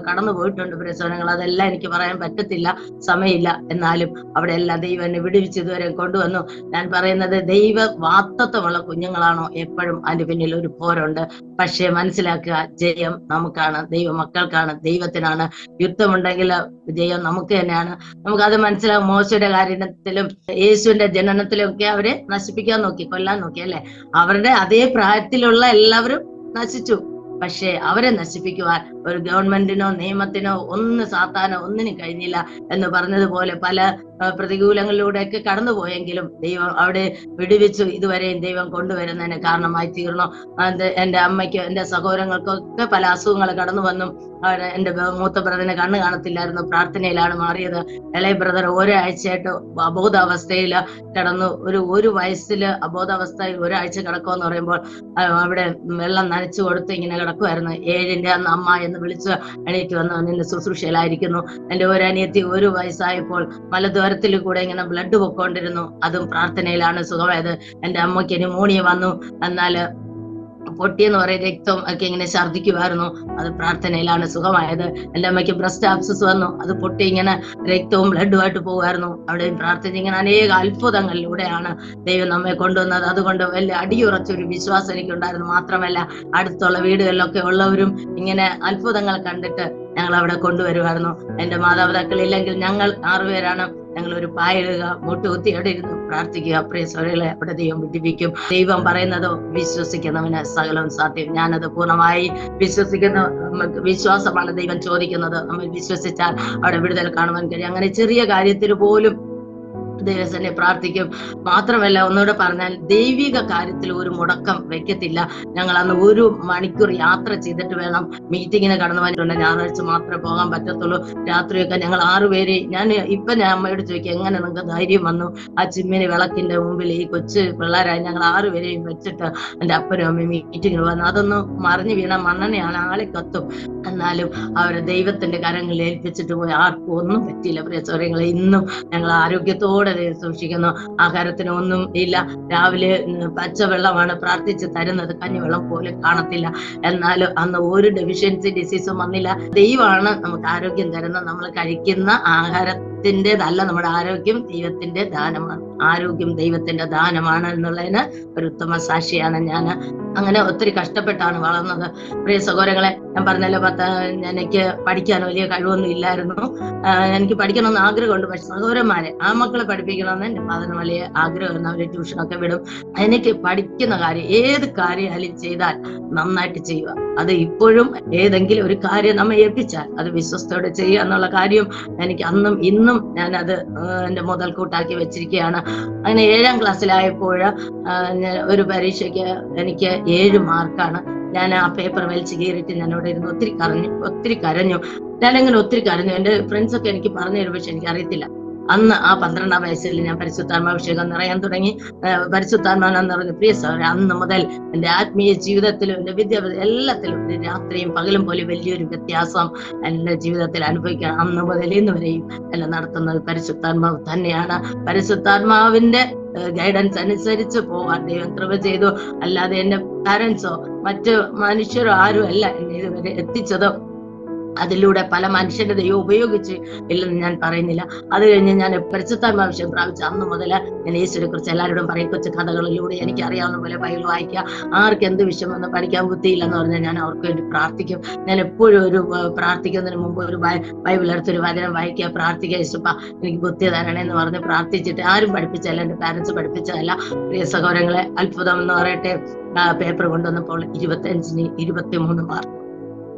കടന്നു പോയിട്ടുണ്ട് പ്രശ്നങ്ങൾ. അതെല്ലാം എനിക്ക് പറയാൻ പറ്റത്തില്ല, സമയമില്ല. എന്നാലും അവിടെ എല്ലാം ദൈവം എന്നെ വിടുവിച്ച് ഇതുവരെ കൊണ്ടുവന്നു. ഞാൻ പറയുന്നത്, ദൈവ വാഗ്ദത്തമുള്ള കുഞ്ഞുങ്ങളാണോ എപ്പോഴും അതിന്റെ പിന്നിൽ ഒരു പോരുണ്ട്. പക്ഷേ മനസ്സിലാക്കുക, ജയം നമുക്കാണ്, ദൈവ മക്കൾക്കാണ്, ദൈവത്തിനാണ്. യുദ്ധമുണ്ടെങ്കിൽ ജയം നമുക്ക് തന്നെയാണ്. നമുക്കത് മനസ്സിലാവും. മോശയുടെ കാര്യത്തിലും യേശുവിന്റെ ജനനത്തിലും ഒക്കെ അവരെ നശിപ്പിക്കാൻ നോക്കി, കൊല്ലാൻ നോക്കി അല്ലെ. അവരുടെ അതേ പ്രായത്തിലുള്ള എല്ലാവരും നശിച്ചു. പക്ഷെ അവരെ നശിപ്പിക്കുവാൻ ഒരു ഗവൺമെന്റിനോ നിയമത്തിനോ സാത്താനോ ഒന്നിനും കഴിഞ്ഞില്ല. എന്ന് പറഞ്ഞതുപോലെ പല പ്രതികൂലങ്ങളിലൂടെയൊക്കെ കടന്നുപോയെങ്കിലും ദൈവം അവിടെ വിടുവിച്ചു. ഇതുവരെയും ദൈവം കൊണ്ടുവരുന്നതിന് കാരണമായി തീർന്നു. എന്റെ അമ്മയ്ക്ക്, എന്റെ സഹോദരങ്ങൾക്കൊക്കെ പല അസുഖങ്ങൾ കടന്നു വന്നു. എന്റെ മൂത്ത ബ്രദറിന് കണ്ണ് കാണത്തില്ലായിരുന്നു, പ്രാർത്ഥനയിലാണ് മാറിയത്. ഇളയ ബ്രദർ ഒരാഴ്ചയായിട്ട് അബോധാവസ്ഥയില് കിടന്നു. ഒരു വയസ്സില് അബോധാവസ്ഥയിൽ ഒരാഴ്ച കിടക്കുമെന്ന് പറയുമ്പോൾ അവിടെ വെള്ളം നനച്ചു കൊടുത്ത് ഇങ്ങനെ കിടക്കുമായിരുന്നു. 7ന്റെ അന്ന് അമ്മ എന്ന് വിളിച്ച് എണീറ്റ് വന്ന് നിന്റെ ശുശ്രൂഷയിലായിരിക്കുന്നു. എന്റെ ഒരനിയത്തി 1 വയസ്സായപ്പോൾ മലദ്വാരത്തിൽ കൂടെ ഇങ്ങനെ ബ്ലഡ് പൊക്കോണ്ടിരുന്നു. അതും പ്രാർത്ഥനയിലാണ് സുഖമായത്. എന്റെ അമ്മയ്ക്ക് ന്യൂമോണിയ വന്നു. എന്നാല് പൊട്ടിയെന്ന് പറയും, രക്തം ഒക്കെ ഇങ്ങനെ ഛർദ്ദിക്കുമായിരുന്നു. അത് പ്രാർത്ഥനയിലാണ് സുഖമായത്. എന്റെ അമ്മയ്ക്ക് ബ്രസ്റ്റ് ആബ്സസ് വന്നു. അത് പൊട്ടി ഇങ്ങനെ രക്തവും ബ്ലഡുമായിട്ട് പോകുമായിരുന്നു. അവിടെയും പ്രാർത്ഥിച്ച് ഇങ്ങനെ അനേക അത്ഭുതങ്ങളിലൂടെയാണ് ദൈവം നമ്മെ കൊണ്ടുവന്നത്. അതുകൊണ്ട് വലിയ അടിയുറച്ചൊരു വിശ്വാസം എനിക്കുണ്ടായിരുന്നു. മാത്രമല്ല, അടുത്തുള്ള വീടുകളിലൊക്കെ ഉള്ളവരും ഇങ്ങനെ അത്ഭുതങ്ങൾ കണ്ടിട്ട് ഞങ്ങൾ അവിടെ കൊണ്ടുവരുമായിരുന്നു. എന്റെ മാതാപിതാക്കൾ ഇല്ലെങ്കിൽ ഞങ്ങൾ 6 പേരാണ്. ഞങ്ങൾ ഒരു പായിടുക, മുട്ടുകുത്തി അവിടെ ഇരുന്ന് പ്രാർത്ഥിക്കുക. പ്രിയ സഹോദരങ്ങളെ, അവിടെ ദൈവം വിടുവിക്കും. ദൈവം പറയുന്നതോ വിശ്വസിക്കുന്നവന് സകലവും സാധ്യം. ഞാനത് പൂർണ്ണമായി വിശ്വസിക്കുന്ന വിശ്വാസമാണ് ദൈവം ചോദിക്കുന്നത്. നമ്മൾ വിശ്വസിച്ചാൽ അവിടെ വിടുതൽ കാണുവാൻ കഴിയും. അങ്ങനെ ചെറിയ കാര്യത്തിന് പോലും ദൈവസന്നെ പ്രാർത്ഥിക്കും. മാത്രമല്ല, ഒന്നുകൂടെ പറഞ്ഞാൽ, ദൈവിക കാര്യത്തിൽ ഒരു മുടക്കം വെക്കത്തില്ല. ഞങ്ങൾ അന്ന് 1 മണിക്കൂർ യാത്ര ചെയ്തിട്ട് വേണം മീറ്റിങ്ങിന് കടന്നു വന്നിട്ടുണ്ട്. ഞായറാഴ്ച മാത്രമേ പോകാൻ പറ്റത്തുള്ളൂ. രാത്രിയൊക്കെ ഞങ്ങൾ 6 പേര്. ഞാൻ അമ്മയോട് ചോദിക്കും, എങ്ങനെ നിങ്ങൾക്ക് ധൈര്യം വന്നു ആ ചിമ്മിനി വിളക്കിന്റെ മുമ്പിൽ ഈ കൊച്ചു പിള്ളേരായി ഞങ്ങൾ 6 പേരെയും വെച്ചിട്ട് എന്റെ അപ്പനും അമ്മയും മീറ്റിങ്ങിന് വന്നു. അതൊന്നും മറിഞ്ഞു വീണ മണ്ണെണ്ണയാണ്, ആളെ കത്തും. എന്നാലും അവരെ ദൈവത്തിന്റെ കരങ്ങളിൽ ഏൽപ്പിച്ചിട്ട് പോയി. ആർക്കും ഒന്നും പറ്റിയില്ല. പ്രിയ സഹോദരങ്ങളെ, ഇന്നും ഞങ്ങൾ ആരോഗ്യത്തോടെ സൂക്ഷിക്കുന്നു. ആഹാരത്തിന് ഒന്നും ഇല്ല. രാവിലെ പച്ചവെള്ളമാണ് പ്രാർത്ഥിച്ച് തരുന്നത്, കഞ്ഞിവെള്ളം പോലും കാണത്തില്ല. എന്നാലും അന്ന് ഒരു ഡെഫിഷ്യൻസി ഡിസീസും വന്നില്ല. ദൈവമാണ് നമുക്ക് ആരോഗ്യം തരുന്നത്. നമ്മൾ കഴിക്കുന്ന ആഹാരത്തിൻ്റെതല്ല നമ്മുടെ ആരോഗ്യം, ദൈവത്തിന്റെ ദാനമാണ്. ആരോഗ്യം ദൈവത്തിന്റെ ദാനമാണ് എന്നുള്ളതിന് ഒരു ഉത്തമ സാക്ഷിയാണ് ഞാൻ. അങ്ങനെ ഒത്തിരി കഷ്ടപ്പെട്ടാണ് വളർന്നത്. പ്രിയ സഹോദരങ്ങളെ, ഞാൻ പറഞ്ഞല്ലോ, എനിക്ക് പഠിക്കാൻ വലിയ കഴിവൊന്നും ഇല്ലായിരുന്നു. എനിക്ക് പഠിക്കണമെന്ന് ആഗ്രഹമുണ്ട്. പക്ഷെ സഹോദരന്മാരെ, ആ മക്കളെ പഠിപ്പിക്കണമെന്ന് എന്റെ ഫാദറിന് വലിയ ആഗ്രഹമായിരുന്നു. അവര് ട്യൂഷനൊക്കെ വിടും. എനിക്ക് പഠിക്കുന്ന കാര്യം, ഏത് കാര്യമായാലും ചെയ്താൽ നന്നായിട്ട് ചെയ്യുക. അത് ഇപ്പോഴും ഏതെങ്കിലും ഒരു കാര്യം നമ്മെ ഏൽപ്പിച്ചാൽ അത് വിശ്വസ്തയോടെ ചെയ്യുക എന്നുള്ള കാര്യം എനിക്ക് അന്നും ഇന്നും ഞാനത് എന്റെ മുതൽക്കൂട്ടാക്കി വെച്ചിരിക്കുകയാണ്. അങ്ങനെ 7ാം ക്ലാസ്സിലായപ്പോൾ ഒരു പരീക്ഷയ്ക്ക് എനിക്ക് 7 മാർക്കാണ്. ഞാൻ ആ പേപ്പർ വലിച്ചു കീറിയിട്ട് ഞാൻ അവിടെ ഇരുന്ന് ഒത്തിരി കരഞ്ഞു. ഞാനങ്ങനെ ഒത്തിരി കരഞ്ഞു. എന്റെ ഫ്രണ്ട്സ് ഒക്കെ എനിക്ക് പറഞ്ഞു തരും, പക്ഷെ എനിക്ക് അറിയത്തില്ല. അന്ന് ആ 12ാം വയസ്സിൽ ഞാൻ പരിശുദ്ധാത്മാഭിഷേകം നിറയാൻ തുടങ്ങി. പരിശുദ്ധാത്മാനം നിറഞ്ഞു. പ്രിയ സഹോദരൻ, അന്ന് മുതൽ എന്റെ ആത്മീയ ജീവിതത്തിലും എന്റെ വിദ്യാഭ്യാസം എല്ലാത്തിലും രാത്രിയും പകലും പോലെ വലിയൊരു വ്യത്യാസം എന്റെ ജീവിതത്തിൽ അനുഭവിക്കാൻ അന്ന് മുതൽ ഇന്ന് വരെയും എല്ലാം നടത്തുന്നത് പരിശുദ്ധാത്മാവ് തന്നെയാണ്. പരിശുദ്ധാത്മാവിന്റെ ഗൈഡൻസ് അനുസരിച്ച് പോവാൻ ദൈവം കൃപ ചെയ്തു. അല്ലാതെ എന്റെ പാരന്റ്സോ മറ്റ് മനുഷ്യരോ ആരും അല്ല എന്നെ ഇതുവരെ എത്തിച്ചതോ. അതിലൂടെ പല മനുഷ്യന്റെ ദൈവം ഉപയോഗിച്ച് ഇല്ലെന്ന് ഞാൻ പറയുന്നില്ല. അത് കഴിഞ്ഞ് ഞാൻ പരിശുദ്ധാത്മാഭിഷേകം പ്രാപിച്ച അന്ന് മുതൽ ഞാൻ യേശുവിനെ കുറിച്ച് എല്ലാവരോടും പറയും. കൊച്ചു കഥകളിലൂടെ എനിക്ക് അറിയാവുന്ന പോലെ ബൈബിൾ വായിക്കുക. ആർക്ക് എന്ത് വിഷയം വന്ന് പഠിക്കാൻ ബുദ്ധിയില്ലെന്ന് പറഞ്ഞാൽ ഞാൻ അവർക്ക് വേണ്ടി പ്രാർത്ഥിക്കും. ഞാൻ എപ്പോഴും പ്രാർത്ഥിക്കുന്നതിന് മുമ്പ് ഒരു ബൈബിൾ എടുത്തൊരു വചനം വായിക്കുക, പ്രാർത്ഥിക്കുക. യേശുപ്പാ, എനിക്ക് ബുദ്ധി തരണേ എന്ന് പറഞ്ഞ് പ്രാർത്ഥിച്ചിട്ട്, ആരും പഠിപ്പിച്ചല്ല, എന്റെ പാരന്റ്സ് പഠിപ്പിച്ചതല്ല. പ്രിയ സഹോദരങ്ങളെ, അത്ഭുതം എന്ന് പറയട്ടെ, പേപ്പർ കൊണ്ടുവന്നപ്പോൾ 25ന് 23 മാർക്ക്.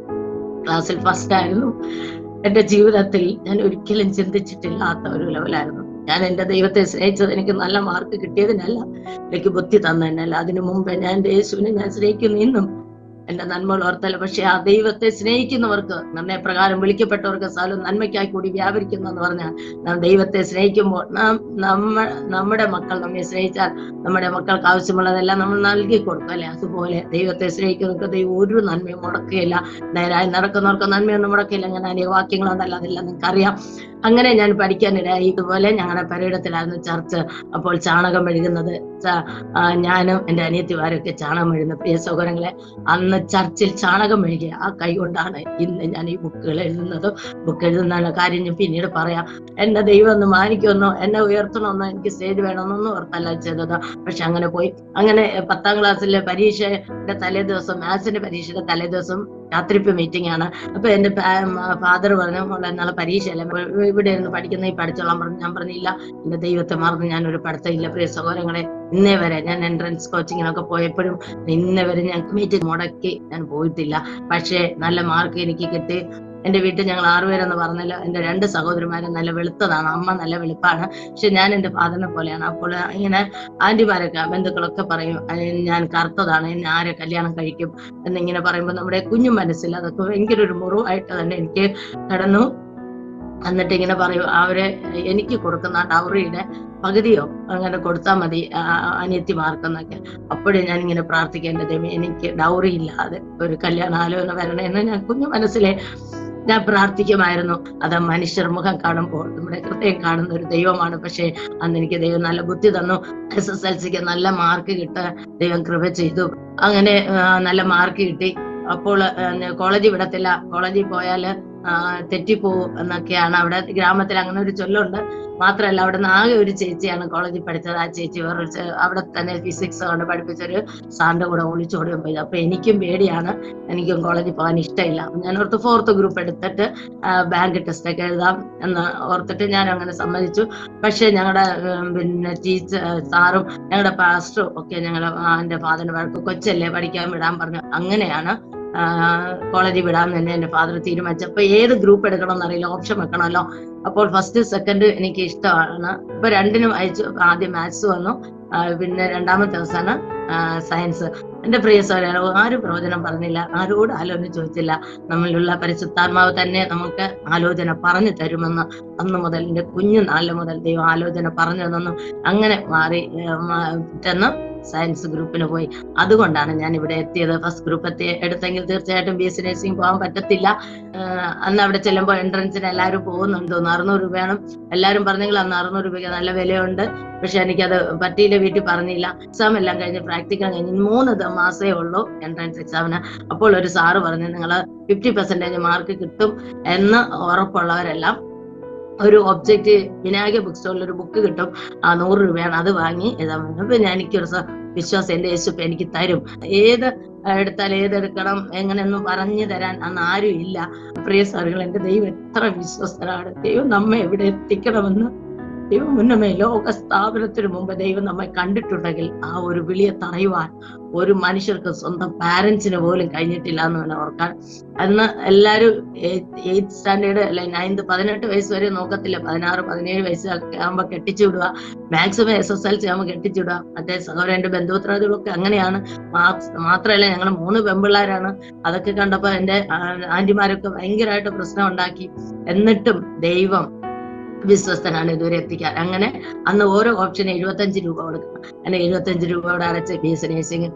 ക്ലാസ്സിൽ ഫസ്റ്റ് ആയിരുന്നു. എന്റെ ജീവിതത്തിൽ ഞാൻ ഒരിക്കലും ചിന്തിച്ചിട്ടില്ലാത്ത ഒരു ലെവലായിരുന്നു. ഞാൻ എന്റെ ദൈവത്തെ സ്നേഹിച്ചത് എനിക്ക് നല്ല മാർക്ക് കിട്ടിയതിനല്ല, എനിക്ക് ബുദ്ധി തന്നതിനല്ല. അതിനു മുമ്പേ ഞാൻ എന്റെ യേശുവിനെ ഞാൻ സ്നേഹിക്കുന്നു. ഇന്നും എന്റെ നന്മകൾ ഓർത്തല്ല. പക്ഷെ ആ ദൈവത്തെ സ്നേഹിക്കുന്നവർക്ക്, നിർണയപ്രകാരം വിളിക്കപ്പെട്ടവർക്ക് സ്ഥലം നന്മയ്ക്കായി കൂടി വ്യാപരിക്കുന്നു എന്ന് പറഞ്ഞാൽ, നാം ദൈവത്തെ സ്നേഹിക്കുമ്പോൾ നമ്മുടെ മക്കൾ നമ്മെ സ്നേഹിച്ചാൽ നമ്മുടെ മക്കൾക്ക് ആവശ്യമുള്ളതെല്ലാം നമ്മൾ നൽകി കൊടുക്കും, അല്ലെ? അതുപോലെ ദൈവത്തെ സ്നേഹിക്കുന്നവർക്ക് ദൈവം ഒരു നന്മയും മുടക്കുകയില്ല. നേരായി നടക്കുന്നവർക്ക് നന്മയൊന്നും മുടക്കില്ല. ഞാൻ അനേക വാക്യങ്ങളുണ്ടല്ലോ, അതെല്ലാം നിങ്ങൾക്ക് അറിയാം. അങ്ങനെ ഞാൻ പഠിക്കാനിടയായി. ഇതുപോലെ ഞങ്ങളുടെ പരയിടത്തിലായിരുന്നു ചർച്ച്. അപ്പോൾ ചാണകം മെഴുകുന്നത് ഞാനും എന്റെ അനിയത്തിമാരൊക്കെ ചാണകം മെഴുകുന്ന. പ്രിയ സഹോദരങ്ങളെ, അന്ന് ചർച്ചിൽ ചാണകം മെഴുകിയ ആ കൈ കൊണ്ടാണ് ഇന്ന് ഞാൻ ഈ ബുക്കുകൾ എഴുതുന്നതും. ബുക്ക് എഴുതുന്ന കാര്യം ഞാൻ പിന്നീട് പറയാം. എന്റെ ദൈവം ഒന്ന് മാനിക്കുമെന്നോ എന്നെ ഉയർത്തണമെന്നോ എനിക്ക് സ്റ്റേജ് വേണമെന്നൊന്നും ഓർത്തല്ല ചെയ്തത്. പക്ഷെ അങ്ങനെ പോയി. അങ്ങനെ 10ാം ക്ലാസ്സിലെ പരീക്ഷയുടെ തലേദിവസം, മാത്സിന്റെ പരീക്ഷയുടെ തലേദിവസം രാത്രിപ്പ് മീറ്റിംഗ് ആണ്. അപ്പൊ എന്റെ ഫാദർ പറഞ്ഞു, മോളെ നാളെ പരീക്ഷയല്ല, ഇവിടെ ഇരുന്ന് പഠിക്കുന്ന ഈ പഠിച്ചോളാൻ പറഞ്ഞു. ഞാൻ പറഞ്ഞില്ല, എന്റെ ദൈവത്തെ മറന്ന് ഞാനൊരു പഠിത്തമില്ല. പ്രിയ സഹോദരങ്ങളെ, ഇന്നേ വരെ ഞാൻ എൻട്രൻസ് കോച്ചിങ്ങിനൊക്കെ പോയപ്പോഴും ഇന്നേ വരെ ഞാൻ മീറ്റിംഗ് മുടക്കി ഞാൻ പോയിട്ടില്ല. പക്ഷേ നല്ല മാർക്ക് എനിക്ക് കിട്ടി. എന്റെ വീട്ടിൽ ഞങ്ങൾ 6 പേരെന്ന് പറഞ്ഞല്ലോ. എന്റെ 2 സഹോദരിമാരും നല്ല വെളുത്തതാണ്, അമ്മ നല്ല വെളുപ്പാണ്. പക്ഷെ ഞാൻ എന്റെ ഫാദറിനെ പോലെയാണ്. അപ്പോൾ ഇങ്ങനെ ആന്റിമാരൊക്കെ, ബന്ധുക്കളൊക്കെ പറയും ഞാൻ കറുത്തതാണ്, എന്നെ ആരെ കല്യാണം കഴിക്കും എന്നിങ്ങനെ പറയുമ്പോൾ നമ്മുടെ കുഞ്ഞു മനസ്സിൽ അതൊക്കെ ഭയങ്കര ഒരു മുറിവായിട്ട് തന്നെ എനിക്ക് കടന്നു. എന്നിട്ട് ഇങ്ങനെ പറയും, എനിക്ക് കൊടുക്കുന്ന ഡൗറിയുടെ പകുതിയോ അങ്ങനെ കൊടുത്താൽ മതി അനിയത്തിമാർക്കെന്നൊക്കെ. അപ്പോഴേ ഞാൻ ഇങ്ങനെ പ്രാർത്ഥിക്കേണ്ടത്, എനിക്ക് ഡൗറി ഇല്ലാതെ ഒരു കല്യാണാലോചന വരണേന്ന് ഞാൻ കുഞ്ഞു മനസ്സിലെ ഞാൻ പ്രാർത്ഥിക്കുമായിരുന്നു. അത് മനുഷ്യർ മുഖം കാണുമ്പോൾ നമ്മുടെ ഹൃദയം കാണുന്ന ഒരു ദൈവമാണ്. പക്ഷെ അന്ന് എനിക്ക് ദൈവം നല്ല ബുദ്ധി തന്നു. SSLCക്ക് നല്ല മാർക്ക് കിട്ടാൻ ദൈവം കൃപ ചെയ്തു. അങ്ങനെ നല്ല മാർക്ക് കിട്ടി. അപ്പോൾ കോളേജിൽ വിടത്തില്ല, കോളേജിൽ പോയാല് തെറ്റിപ്പോവും എന്നൊക്കെയാണ് അവിടെ ഗ്രാമത്തിൽ അങ്ങനെ ഒരു ചൊല്ലുണ്ട്. മാത്രമല്ല, അവിടെ നിന്ന് ആകെ ഒരു ചേച്ചിയാണ് കോളേജിൽ പഠിച്ചത്. ആ ചേച്ചി വേറൊരു അവിടെ തന്നെ ഫിസിക്സ് കൊണ്ട് പഠിപ്പിച്ചൊരു സാറിന്റെ കൂടെ ഒളിച്ചോടുകയും പോയി. അപ്പൊ എനിക്കും പേടിയാണ്, എനിക്കും കോളേജിൽ പോകാൻ ഇഷ്ടമില്ല. ഞാൻ ഓർത്ത് 4th ഗ്രൂപ്പ് എടുത്തിട്ട് ബാങ്ക് ടെസ്റ്റ് ഒക്കെ എഴുതാം എന്ന് ഓർത്തിട്ട് ഞാൻ അങ്ങനെ സമ്മതിച്ചു. പക്ഷെ ഞങ്ങളുടെ പിന്നെ സാറും ഞങ്ങളുടെ പാസ്റ്ററും ഒക്കെ എന്റെ ഫാദറിന്റെ വഴക്ക്, കൊച്ചല്ലേ പഠിക്കാൻ വിടാൻ പറഞ്ഞു. അങ്ങനെയാണ് കോളേജിൽ വിടാൻ തന്നെ എന്റെ ഫാദർ തീരുമാനിച്ചു. അപ്പൊ ഏത് ഗ്രൂപ്പ് എടുക്കണമെന്ന് അറിയില്ല, ഓപ്ഷൻ വെക്കണമല്ലോ. അപ്പോൾ 1st 2nd എനിക്ക് ഇഷ്ടമാണ്. ഇപ്പൊ 2നും അയച്ചു. ആദ്യം മാത്സ് വന്നു, പിന്നെ 2ാമത്തെ ദിവസമാണ് സയൻസ്. എന്റെ പ്രിയ സഹോദരൻ, ആരും പ്രവചനം പറഞ്ഞില്ല, ആരോട് ആലോചന ചോദിച്ചില്ല. നമ്മളിലുള്ള പരിശുദ്ധാത്മാവ് തന്നെ നമുക്ക് ആലോചന പറഞ്ഞു തരുമെന്ന് അന്ന് മുതൽ, എന്റെ കുഞ്ഞു നാളിൽ മുതൽ ദൈവം ആലോചന പറഞ്ഞു തന്നു. അങ്ങനെ മാറി ചെന്ന് സയൻസ് ഗ്രൂപ്പിന് പോയി. അതുകൊണ്ടാണ് ഞാൻ ഇവിടെ എത്തിയത്. ഫസ്റ്റ് ഗ്രൂപ്പ് എടുത്തെങ്കിൽ തീർച്ചയായിട്ടും BSc നഴ്സിംഗ് പോകാൻ പറ്റത്തില്ല. അന്ന് അവിടെ ചെല്ലുമ്പോൾ എൻട്രൻസിന് എല്ലാവരും പോകുന്നുണ്ട്. 600 രൂപയാണ്. എല്ലാവരും പറഞ്ഞെങ്കിൽ അന്ന് 600 രൂപയ്ക്ക് നല്ല വിലയുണ്ട്. പക്ഷെ എനിക്കത് പറ്റിയില്ല, വീട്ടിൽ പറഞ്ഞില്ല. എക്സാം എല്ലാം കഴിഞ്ഞ്, പ്രാക്ടിക്കൽ കഴിഞ്ഞ് 3 മാസമേ ഉള്ളൂ എൻട്രൻസ് എക്സാമിന്. അപ്പോൾ ഒരു സാറ് പറഞ്ഞു, നിങ്ങൾ 50% മാർക്ക് കിട്ടും എന്ന് ഉറപ്പുള്ളവരെല്ലാം ഒരു ഒബ്ജക്റ്റ് വിനായക ബുക്ക് സ്റ്റോറിൽ ഒരു ബുക്ക് കിട്ടും, 100 രൂപയാണ്, അത് വാങ്ങി എഴുതാൻ പറഞ്ഞു. അപ്പൊ എനിക്കൊരു വിശ്വാസം എന്റെ യേശു എനിക്ക് തരും. ഏത് എടുത്താൽ ഏതെടുക്കണം എങ്ങനെയൊന്നും പറഞ്ഞു തരാൻ അന്ന് ആരും ഇല്ല. പ്രിയ സാറുകൾ, എന്റെ ദൈവം എത്ര വിശ്വസ്തനാണ്. ദൈവം നമ്മെ എവിടെ എത്തിക്കണമെന്ന് ദൈവം മുന്നമേ ലോക സ്ഥാപനത്തിന് മുമ്പ് ദൈവം നമ്മെ കണ്ടിട്ടുണ്ടെങ്കിൽ ആ ഒരു വിളിയെ തടയുവാൻ ഒരു മനുഷ്യർക്ക് സ്വന്തം പാരന്റ്സിന് പോലും കഴിഞ്ഞിട്ടില്ല എന്ന് വേണം ഓർക്കാൻ. അന്ന് എല്ലാവരും 8th സ്റ്റാൻഡേർഡ് അല്ലെ 9th 18 വയസ്സ് വരെ നോക്കത്തില്ല. 16 17 വയസ്സൊക്കെ ആകുമ്പോ കെട്ടിച്ചു വിടുക. മാക്സിമം SSLC ആകുമ്പോൾ കെട്ടിച്ചു വിടുക. മറ്റേ സഹോദരന്റെ ബന്ധുപത്രങ്ങളൊക്കെ അങ്ങനെയാണ്. മാത്രമല്ല ഞങ്ങൾ 3 പെൺപിള്ളേരാണ്. അതൊക്കെ കണ്ടപ്പോ എന്റെ ആന്റിമാരൊക്കെ ഭയങ്കരമായിട്ട് പ്രശ്നം ഉണ്ടാക്കി. എന്നിട്ടും ദൈവം വിശ്വസ്തനാണ് ഇതുവരെ എത്തിക്കാൻ. അങ്ങനെ അന്ന് ഓരോ ഓപ്ഷന് 75 രൂപ കൊടുക്കണം. അങ്ങനെ 75 രൂപയോടെ അടച്ച് BSc നഴ്സിംഗ്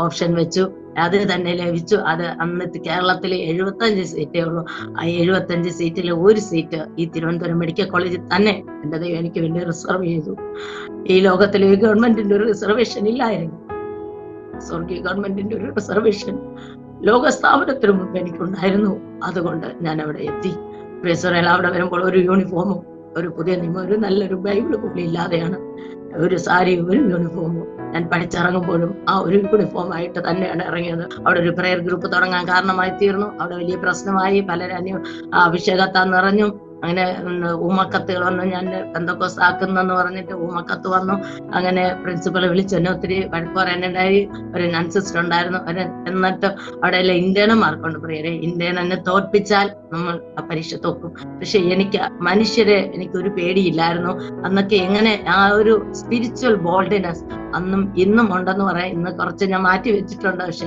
ഓപ്ഷൻ വെച്ചു. അത് തന്നെ ലഭിച്ചു. അത് അന്ന് കേരളത്തിലെ 75 സീറ്റേ ഉള്ളൂ. ആ 75 സീറ്റിൽ ഒരു സീറ്റ് ഈ തിരുവനന്തപുരം മെഡിക്കൽ കോളേജിൽ തന്നെ എന്റെ ദൈവം എനിക്ക് വേണ്ടി റിസർവ് ചെയ്തു. ഈ ലോകത്തിലെ ഗവൺമെന്റിന്റെ ഒരു റിസർവേഷൻ ഇല്ലായിരുന്നു. സ്വർഗീയ ഗവൺമെന്റിന്റെ ഒരു റിസർവേഷൻ ലോക സ്ഥാപനത്തിന് മുമ്പ് എനിക്കുണ്ടായിരുന്നു. അതുകൊണ്ട് ഞാൻ അവിടെ എത്തി. അവിടെ വരുമ്പോൾ ഒരു യൂണിഫോമും ഒരു പുതിയ നിയമം, ഒരു നല്ലൊരു ബൈബിള് പോലും ഇല്ലാതെയാണ്, ഒരു സാരിയും ഒരു യൂണിഫോമും ഞാൻ പഠിച്ചിറങ്ങുമ്പോഴും ആ ഒരു യൂണിഫോം ആയിട്ട് തന്നെയാണ് ഇറങ്ങിയത്. അവിടെ ഒരു പ്രയർ ഗ്രൂപ്പ് തുടങ്ങാൻ കാരണമായി തീർന്നു. അവിടെ വലിയ പ്രശ്നമായി. പലരും അഭിഷേകത്താൻ നിറഞ്ഞു. അങ്ങനെ ഊമക്കത്തുകൾ വന്നു. ഞാൻ പെന്തക്കോസ്ത് ആക്കുന്നെന്ന് പറഞ്ഞിട്ട് ഊമക്കത്ത് വന്നു. അങ്ങനെ പ്രിൻസിപ്പൾ വിളിച്ചു എന്നെ ഒത്തിരി വഴക്ക് പറയാനുണ്ടായി. ഒരു നൺ സിസ്റ്റർ ഉണ്ടായിരുന്നു. എന്നിട്ട് അവിടെ എല്ലാം ഇന്ത്യനും മാർക്കുണ്ട്. പ്രിയരെ, ഇന്ത്യൻ എന്നെ തോൽപ്പിച്ചാൽ നമ്മൾ ആ പരീക്ഷ തോക്കും. പക്ഷെ മനുഷ്യരെ എനിക്കൊരു പേടിയില്ലായിരുന്നു. അന്നൊക്കെ എങ്ങനെ ആ ഒരു സ്പിരിച്വൽ ബോൾഡിനെസ് അന്നും ഇന്നും ഉണ്ടെന്ന് പറയാം. ഇന്ന് കുറച്ച് ഞാൻ മാറ്റി വെച്ചിട്ടുണ്ട്. പക്ഷെ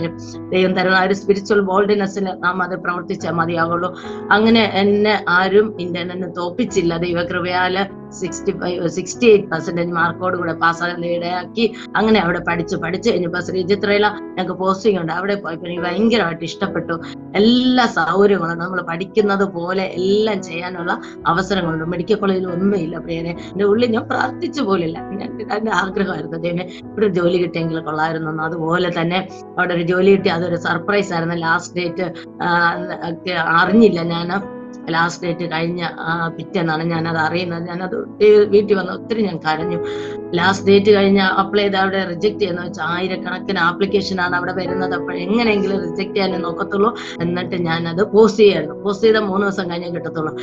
ദൈവം തരുന്ന ആ ഒരു സ്പിരിച്വൽ ബോൾഡിനെസ്സിന് നാം അത് പ്രവർത്തിച്ചാൽ മതിയാവുള്ളൂ. അങ്ങനെ എന്നെ ആരും ഇന്ത്യൻ എന്നെ തോപ്പിച്ചില്ല. ദൈവകൃപയാല് 68% മാർക്കോട് കൂടെ പാസ്സാകാൻ ഇടയാക്കി. അങ്ങനെ അവിടെ പഠിച്ചു കഴിഞ്ഞപ്പോ ശ്രീചിത്രയില ഞങ്ങൾക്ക് പോസ്റ്റിംഗ് ഉണ്ട്. അവിടെ പോയപ്പോ എനിക്ക് ഭയങ്കരമായിട്ട് ഇഷ്ടപ്പെട്ടു. എല്ലാ സൗകര്യങ്ങളും നമ്മൾ പഠിക്കുന്നത് പോലെ എല്ലാം ചെയ്യാനുള്ള അവസരങ്ങളുണ്ട്. മെഡിക്കൽ കോളേജിൽ ഒന്നുമില്ല പ്രിയരെ. എന്റെ ഉള്ളിൽ ഞാൻ പ്രാർത്ഥിച്ചു പോലില്ല. എന്റെ ആഗ്രഹമായിരുന്നു ദൈവമേ ഇവിടെ ജോലി കിട്ടിയെങ്കിൽ കൊള്ളായിരുന്നു. അതുപോലെ തന്നെ അവിടെ ഒരു ജോലി കിട്ടി. അതൊരു സർപ്രൈസ് ആയിരുന്നു. ലാസ്റ്റ് ഡേറ്റ് അറിഞ്ഞില്ല. ഞാൻ ലാസ്റ്റ് ഡേറ്റ് കഴിഞ്ഞ പിറ്റേന്നാണ് ഞാനത് അറിയുന്നത്. ഞാനത് വീട്ടിൽ വന്ന് ഒത്തിരി ഞാൻ കരഞ്ഞു. ലാസ്റ്റ് ഡേറ്റ് കഴിഞ്ഞ അപ്ലൈ ചെയ്ത് അവിടെ റിജക്ട് ചെയ്യുന്ന വെച്ചാൽ 1000 ആപ്ലിക്കേഷൻ ആണ് അവിടെ വരുന്നത്. അപ്പോൾ എങ്ങനെയെങ്കിലും റിജക്ട് ചെയ്യാനേ നോക്കത്തുള്ളൂ. എന്നിട്ട് ഞാനത് പോസ്റ്റ് ചെയ്യായിരുന്നു. പോസ്റ്റ് ചെയ്താൽ 3 ദിവസം കഴിഞ്ഞേ കിട്ടത്തുള്ളൂ.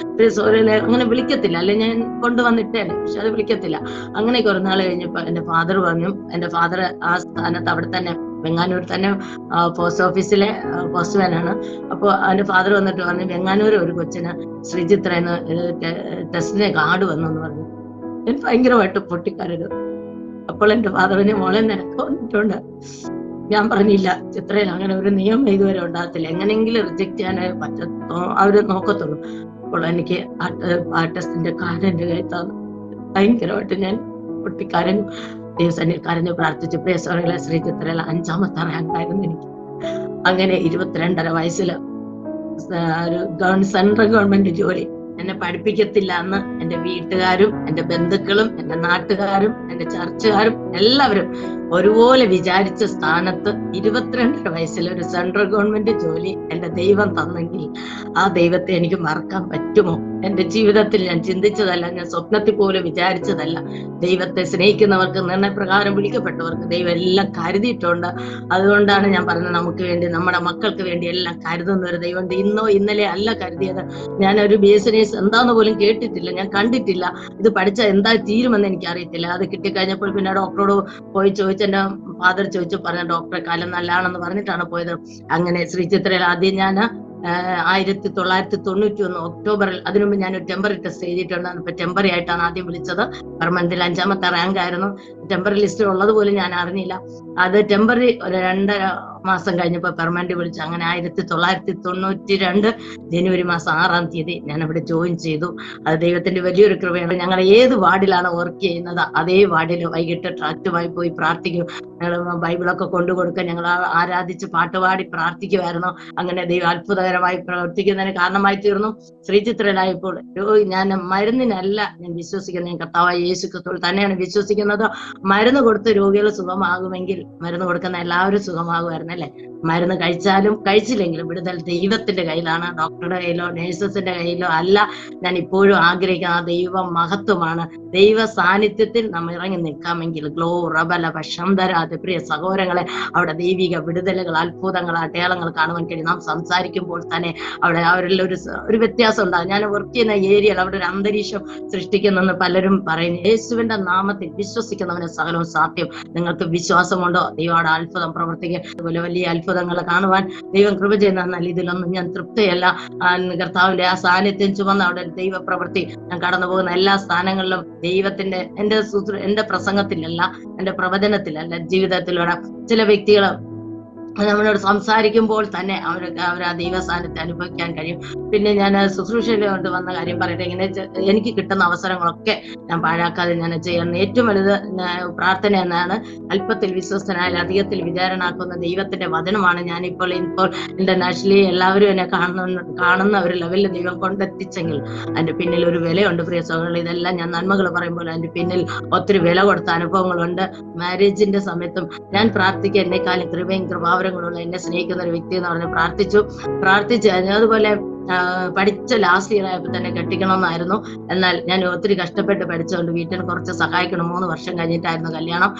അങ്ങനെ വിളിക്കത്തില്ല, അല്ലെ ഞാൻ കൊണ്ടുവന്നിട്ടേനെ, പക്ഷെ അത് വിളിക്കത്തില്ല. അങ്ങനെയൊക്കെ ഒരു നാൾ കഴിഞ്ഞപ്പോ എന്റെ ഫാദർ പറഞ്ഞു. എന്റെ ഫാദർ ആ സ്ഥാനത്ത് അവിടെ തന്നെ വെങ്ങാനൂർ തന്നെ പോസ്റ്റ് ഓഫീസിലെ പോസ്റ്റ്മാനാണ്. അപ്പൊ അവന്റെ ഫാദർ വന്നിട്ട് പറഞ്ഞു, വെങ്ങാനൂർ ഒരു കൊച്ചിന് ശ്രീചിത്രന്ന് ടെസ്റ്റിനെ കാർഡ് വന്നെന്ന് പറഞ്ഞു. ഞാൻ ഭയങ്കരമായിട്ട് പൊട്ടിക്കരത്. അപ്പോൾ എന്റെ ഫാദറിന് മോളെ നിനക്ക് വന്നിട്ടുണ്ട്. ഞാൻ പറഞ്ഞില്ല, ചിത്രയിൽ അങ്ങനെ ഒരു നിയമം ഇതുവരെ ഉണ്ടാകത്തില്ല, എങ്ങനെയെങ്കിലും റിജക്ട് ചെയ്യാനായി അവര് നോക്കത്തുള്ളൂ. അപ്പോൾ എനിക്ക് ആ ടെസ്റ്റിന്റെ കാർഡ് എന്റെ കയ്യിൽ തന്നു. ഭയങ്കരമായിട്ട് ഞാൻ പൊട്ടിക്കരഞ്ഞു. ദൈവസന്നിധിയിൽ കരഞ്ഞു പ്രാർത്ഥിച്ചു. പ്രിയസഹോദരങ്ങളെ, ശ്രീചിത്രയിൽ 5ാമത്തെ റാങ്കായിരുന്നു എനിക്ക്. അങ്ങനെ 22.5 വയസ്സില് ഒരു സെൻട്രൽ ഗവൺമെന്റ് ജോലി. എന്നെ പഠിപ്പിക്കത്തില്ല എന്ന് എന്റെ വീട്ടുകാരും എന്റെ ബന്ധുക്കളും എന്റെ നാട്ടുകാരും എന്റെ ചർച്ചുകാരും എല്ലാവരും ഒരുപോലെ വിചാരിച്ച സ്ഥാനത്ത് 22 വയസ്സിൽ ഒരു സെൻട്രൽ ഗവൺമെന്റ് ജോലി എന്റെ ദൈവം തന്നെങ്കിൽ ആ ദൈവത്തെ എനിക്ക് മറക്കാൻ പറ്റുമോ? എന്റെ ജീവിതത്തിൽ ഞാൻ ചിന്തിച്ചതല്ല, ഞാൻ സ്വപ്നത്തിൽ പോലും വിചാരിച്ചതല്ല. ദൈവത്തെ സ്നേഹിക്കുന്നവർക്ക്, നിർണയപ്രകാരം വിളിക്കപ്പെട്ടവർക്ക് ദൈവം എല്ലാം കരുതിയിട്ടുണ്ട്. അതുകൊണ്ടാണ് ഞാൻ പറഞ്ഞത്, നമുക്ക് വേണ്ടി, നമ്മുടെ മക്കൾക്ക് വേണ്ടി എല്ലാം കരുതുന്ന ഒരു ദൈവം. ഇന്നോ ഇന്നലെ അല്ല കരുതിയത്. ഞാൻ ഒരു BSc എന്താന്ന് പോലും കേട്ടിട്ടില്ല, ഞാൻ കണ്ടിട്ടില്ല. ഇത് പഠിച്ചാൽ എന്താ തീരുമെന്ന് എനിക്ക് അറിയത്തില്ല. അത് കിട്ടിക്കഴിഞ്ഞപ്പോൾ പിന്നെ ഡോക്ടറോട് പോയി ചോദിച്ചു. എന്റെ ഫാദർ ചോദിച്ചു, പറഞ്ഞ ഡോക്ടറെ കാലം നല്ലതാണെന്ന് പറഞ്ഞിട്ടാണ് പോയത്. അങ്ങനെ ശ്രീചിത്രയിൽ ആദ്യം ഞാൻ 1991 ഒക്ടോബറിൽ, അതിനുമുമ്പ് ഞാൻ ഒരു ടെമ്പററി ടെസ്റ്റ് എഴുതിയിട്ടുണ്ടായിരുന്നു. ഇപ്പൊ ടെമ്പററി ആയിട്ടാണ് ആദ്യം വിളിച്ചത്. പെർമനന്റിൽ 5ാമത്തെ റാങ്ക് ആയിരുന്നു. ടെമ്പററി ലിസ്റ്റിൽ ഉള്ളത് പോലും ഞാൻ അറിഞ്ഞില്ല. അത് ടെമ്പററി ഒരു 2.5 മാസം കഴിഞ്ഞപ്പോ പെർമനന്റ് വിളിച്ചു. അങ്ങനെ 1992 ജനുവരി മാസം 6-ാം തീയതി ഞാൻ അവിടെ ജോയിൻ ചെയ്തു. അത് ദൈവത്തിന്റെ വലിയൊരു കൃപയാണ്. ഞങ്ങൾ ഏത് വാർഡിലാണ് വർക്ക് ചെയ്യുന്നത് അതേ വാർഡിൽ വൈകിട്ട് ട്രാക്റ്റുമായി പോയി പ്രാർത്ഥിക്കും. ഞങ്ങൾ ബൈബിളൊക്കെ കൊണ്ടുകൊടുക്കുക. ഞങ്ങൾ ആരാധിച്ച് പാട്ടുപാടി പ്രാർത്ഥിക്കുമായിരുന്നു. അങ്ങനെ ദൈവം അത്ഭുതകരമായി പ്രവർത്തിക്കുന്നതിന് കാരണമായി തീർന്നു. ശ്രീചിത്രയിലായപ്പോൾ ഞാൻ മരുന്നിനല്ല ഞാൻ വിശ്വസിക്കുന്നത്, കർത്താവായ യേശു ക്രിസ്തുവിൽ തന്നെയാണ് വിശ്വസിക്കുന്നത്. മരുന്ന് കൊടുത്ത് രോഗികൾ സുഖമാകുമെങ്കിൽ മരുന്ന് കൊടുക്കുന്ന എല്ലാവരും സുഖമാകുമായിരുന്നു, അല്ലെ? മരുന്ന് കഴിച്ചാലും കഴിച്ചില്ലെങ്കിലും വിടുതൽ ദൈവത്തിന്റെ കയ്യിലാണ്, ഡോക്ടറുടെ കയ്യിലോ നേഴ്സസിന്റെ കയ്യിലോ അല്ല. ഞാൻ ഇപ്പോഴും ആഗ്രഹിക്കുന്ന ആ ദൈവ മഹത്വമാണ്. ദൈവ സാന്നിധ്യത്തിൽ നമ്മൾ ഇറങ്ങി നിൽക്കാമെങ്കിൽ പ്രിയ സഹോദരങ്ങളെ, അവിടെ ദൈവിക വിടുതലുകൾ, അത്ഭുതങ്ങൾ, അടയാളങ്ങൾ കാണുവാൻ കഴിയും. നാം സംസാരിക്കുമ്പോൾ തന്നെ അവിടെ അവരിൽ ഒരു വ്യത്യാസം ഉണ്ടാകും. ഞാൻ വർക്ക് ചെയ്യുന്ന ഏരിയയിൽ അവിടെ ഒരു അന്തരീക്ഷം സൃഷ്ടിക്കുന്നെന്ന് പലരും പറയുന്നു. യേശുവിന്റെ നാമത്തിൽ വിശ്വസിക്കുന്നവന് സകലവും സാധ്യം. നിങ്ങൾക്ക് വിശ്വാസമുണ്ടോ? ദൈവയുടെ അത്ഭുതം പ്രവർത്തിക്കുക. അതുപോലെ വലിയ അത്ഭുതങ്ങൾ കാണുവാൻ ദൈവം കൃപ ചെയ്യുന്ന. എന്നാൽ ഇതിലൊന്നും ഞാൻ തൃപ്തിയല്ല. കർത്താവിന്റെ ആ സാന്നിധ്യം ചുമന്ന അവിടെ ദൈവ പ്രവൃത്തി ഞാൻ കടന്നു പോകുന്ന എല്ലാ സ്ഥാനങ്ങളിലും ദൈവത്തിന്റെ എന്റെ പ്രസംഗത്തിലല്ല, എന്റെ പ്രവചനത്തിലല്ല, ജീവിതത്തിലൂടെ ചില വ്യക്തികൾ നമ്മളോട് സംസാരിക്കുമ്പോൾ തന്നെ അവർ ആ ദൈവ സാന്നിധ്യം അനുഭവിക്കാൻ കഴിയും. പിന്നെ ഞാൻ ശുശ്രൂഷയിലോട്ട് വന്ന കാര്യം പറയട്ടെ. ഇങ്ങനെ എനിക്ക് കിട്ടുന്ന അവസരങ്ങളൊക്കെ ഞാൻ പാഴാക്കാതെ ഞാൻ ചെയ്യണം. ഏറ്റവും വലുത് പ്രാർത്ഥന എന്നാണ്. അല്പത്തിൽ വിശ്വസ്തനായാൽ അധികത്തിൽ വിചാരണാക്കുന്ന ദൈവത്തിന്റെ വചനമാണ്. ഞാനിപ്പോൾ ഇന്റർനാഷണലി എല്ലാവരും എന്നെ കാണുന്ന ഒരു ലെവലിൽ ദൈവം കൊണ്ടെത്തിച്ചെങ്കിൽ അതിന്റെ പിന്നിൽ ഒരു വിലയുണ്ട് പ്രിയ സഹോദരങ്ങൾ. ഇതെല്ലാം ഞാൻ നന്മകൾ പറയുമ്പോൾ അതിന്റെ പിന്നിൽ ഒത്തിരി വില കൊടുത്ത അനുഭവങ്ങളുണ്ട്. മാരേജിന്റെ സമയത്തും ഞാൻ പ്രാർത്ഥിക്കുക, എന്നെക്കാളും കൃപയും കൃപാവരങ്ങളുള്ള എന്നെ സ്നേഹിക്കുന്ന ഒരു വ്യക്തി എന്ന് പറഞ്ഞ് പ്രാർത്ഥിച്ചു. അതുപോലെ പഠിച്ച ലാസ്റ്റ് ഇയർ ആയപ്പോൾ തന്നെ കെട്ടിക്കണമെന്നായിരുന്നു. എന്നാൽ ഞാൻ ഒത്തിരി കഷ്ടപ്പെട്ട് പഠിച്ചുകൊണ്ട് വീട്ടിൽ കുറച്ച് സഹായിക്കണം. 3 വർഷം കഴിഞ്ഞിട്ടായിരുന്നു കല്യാണം.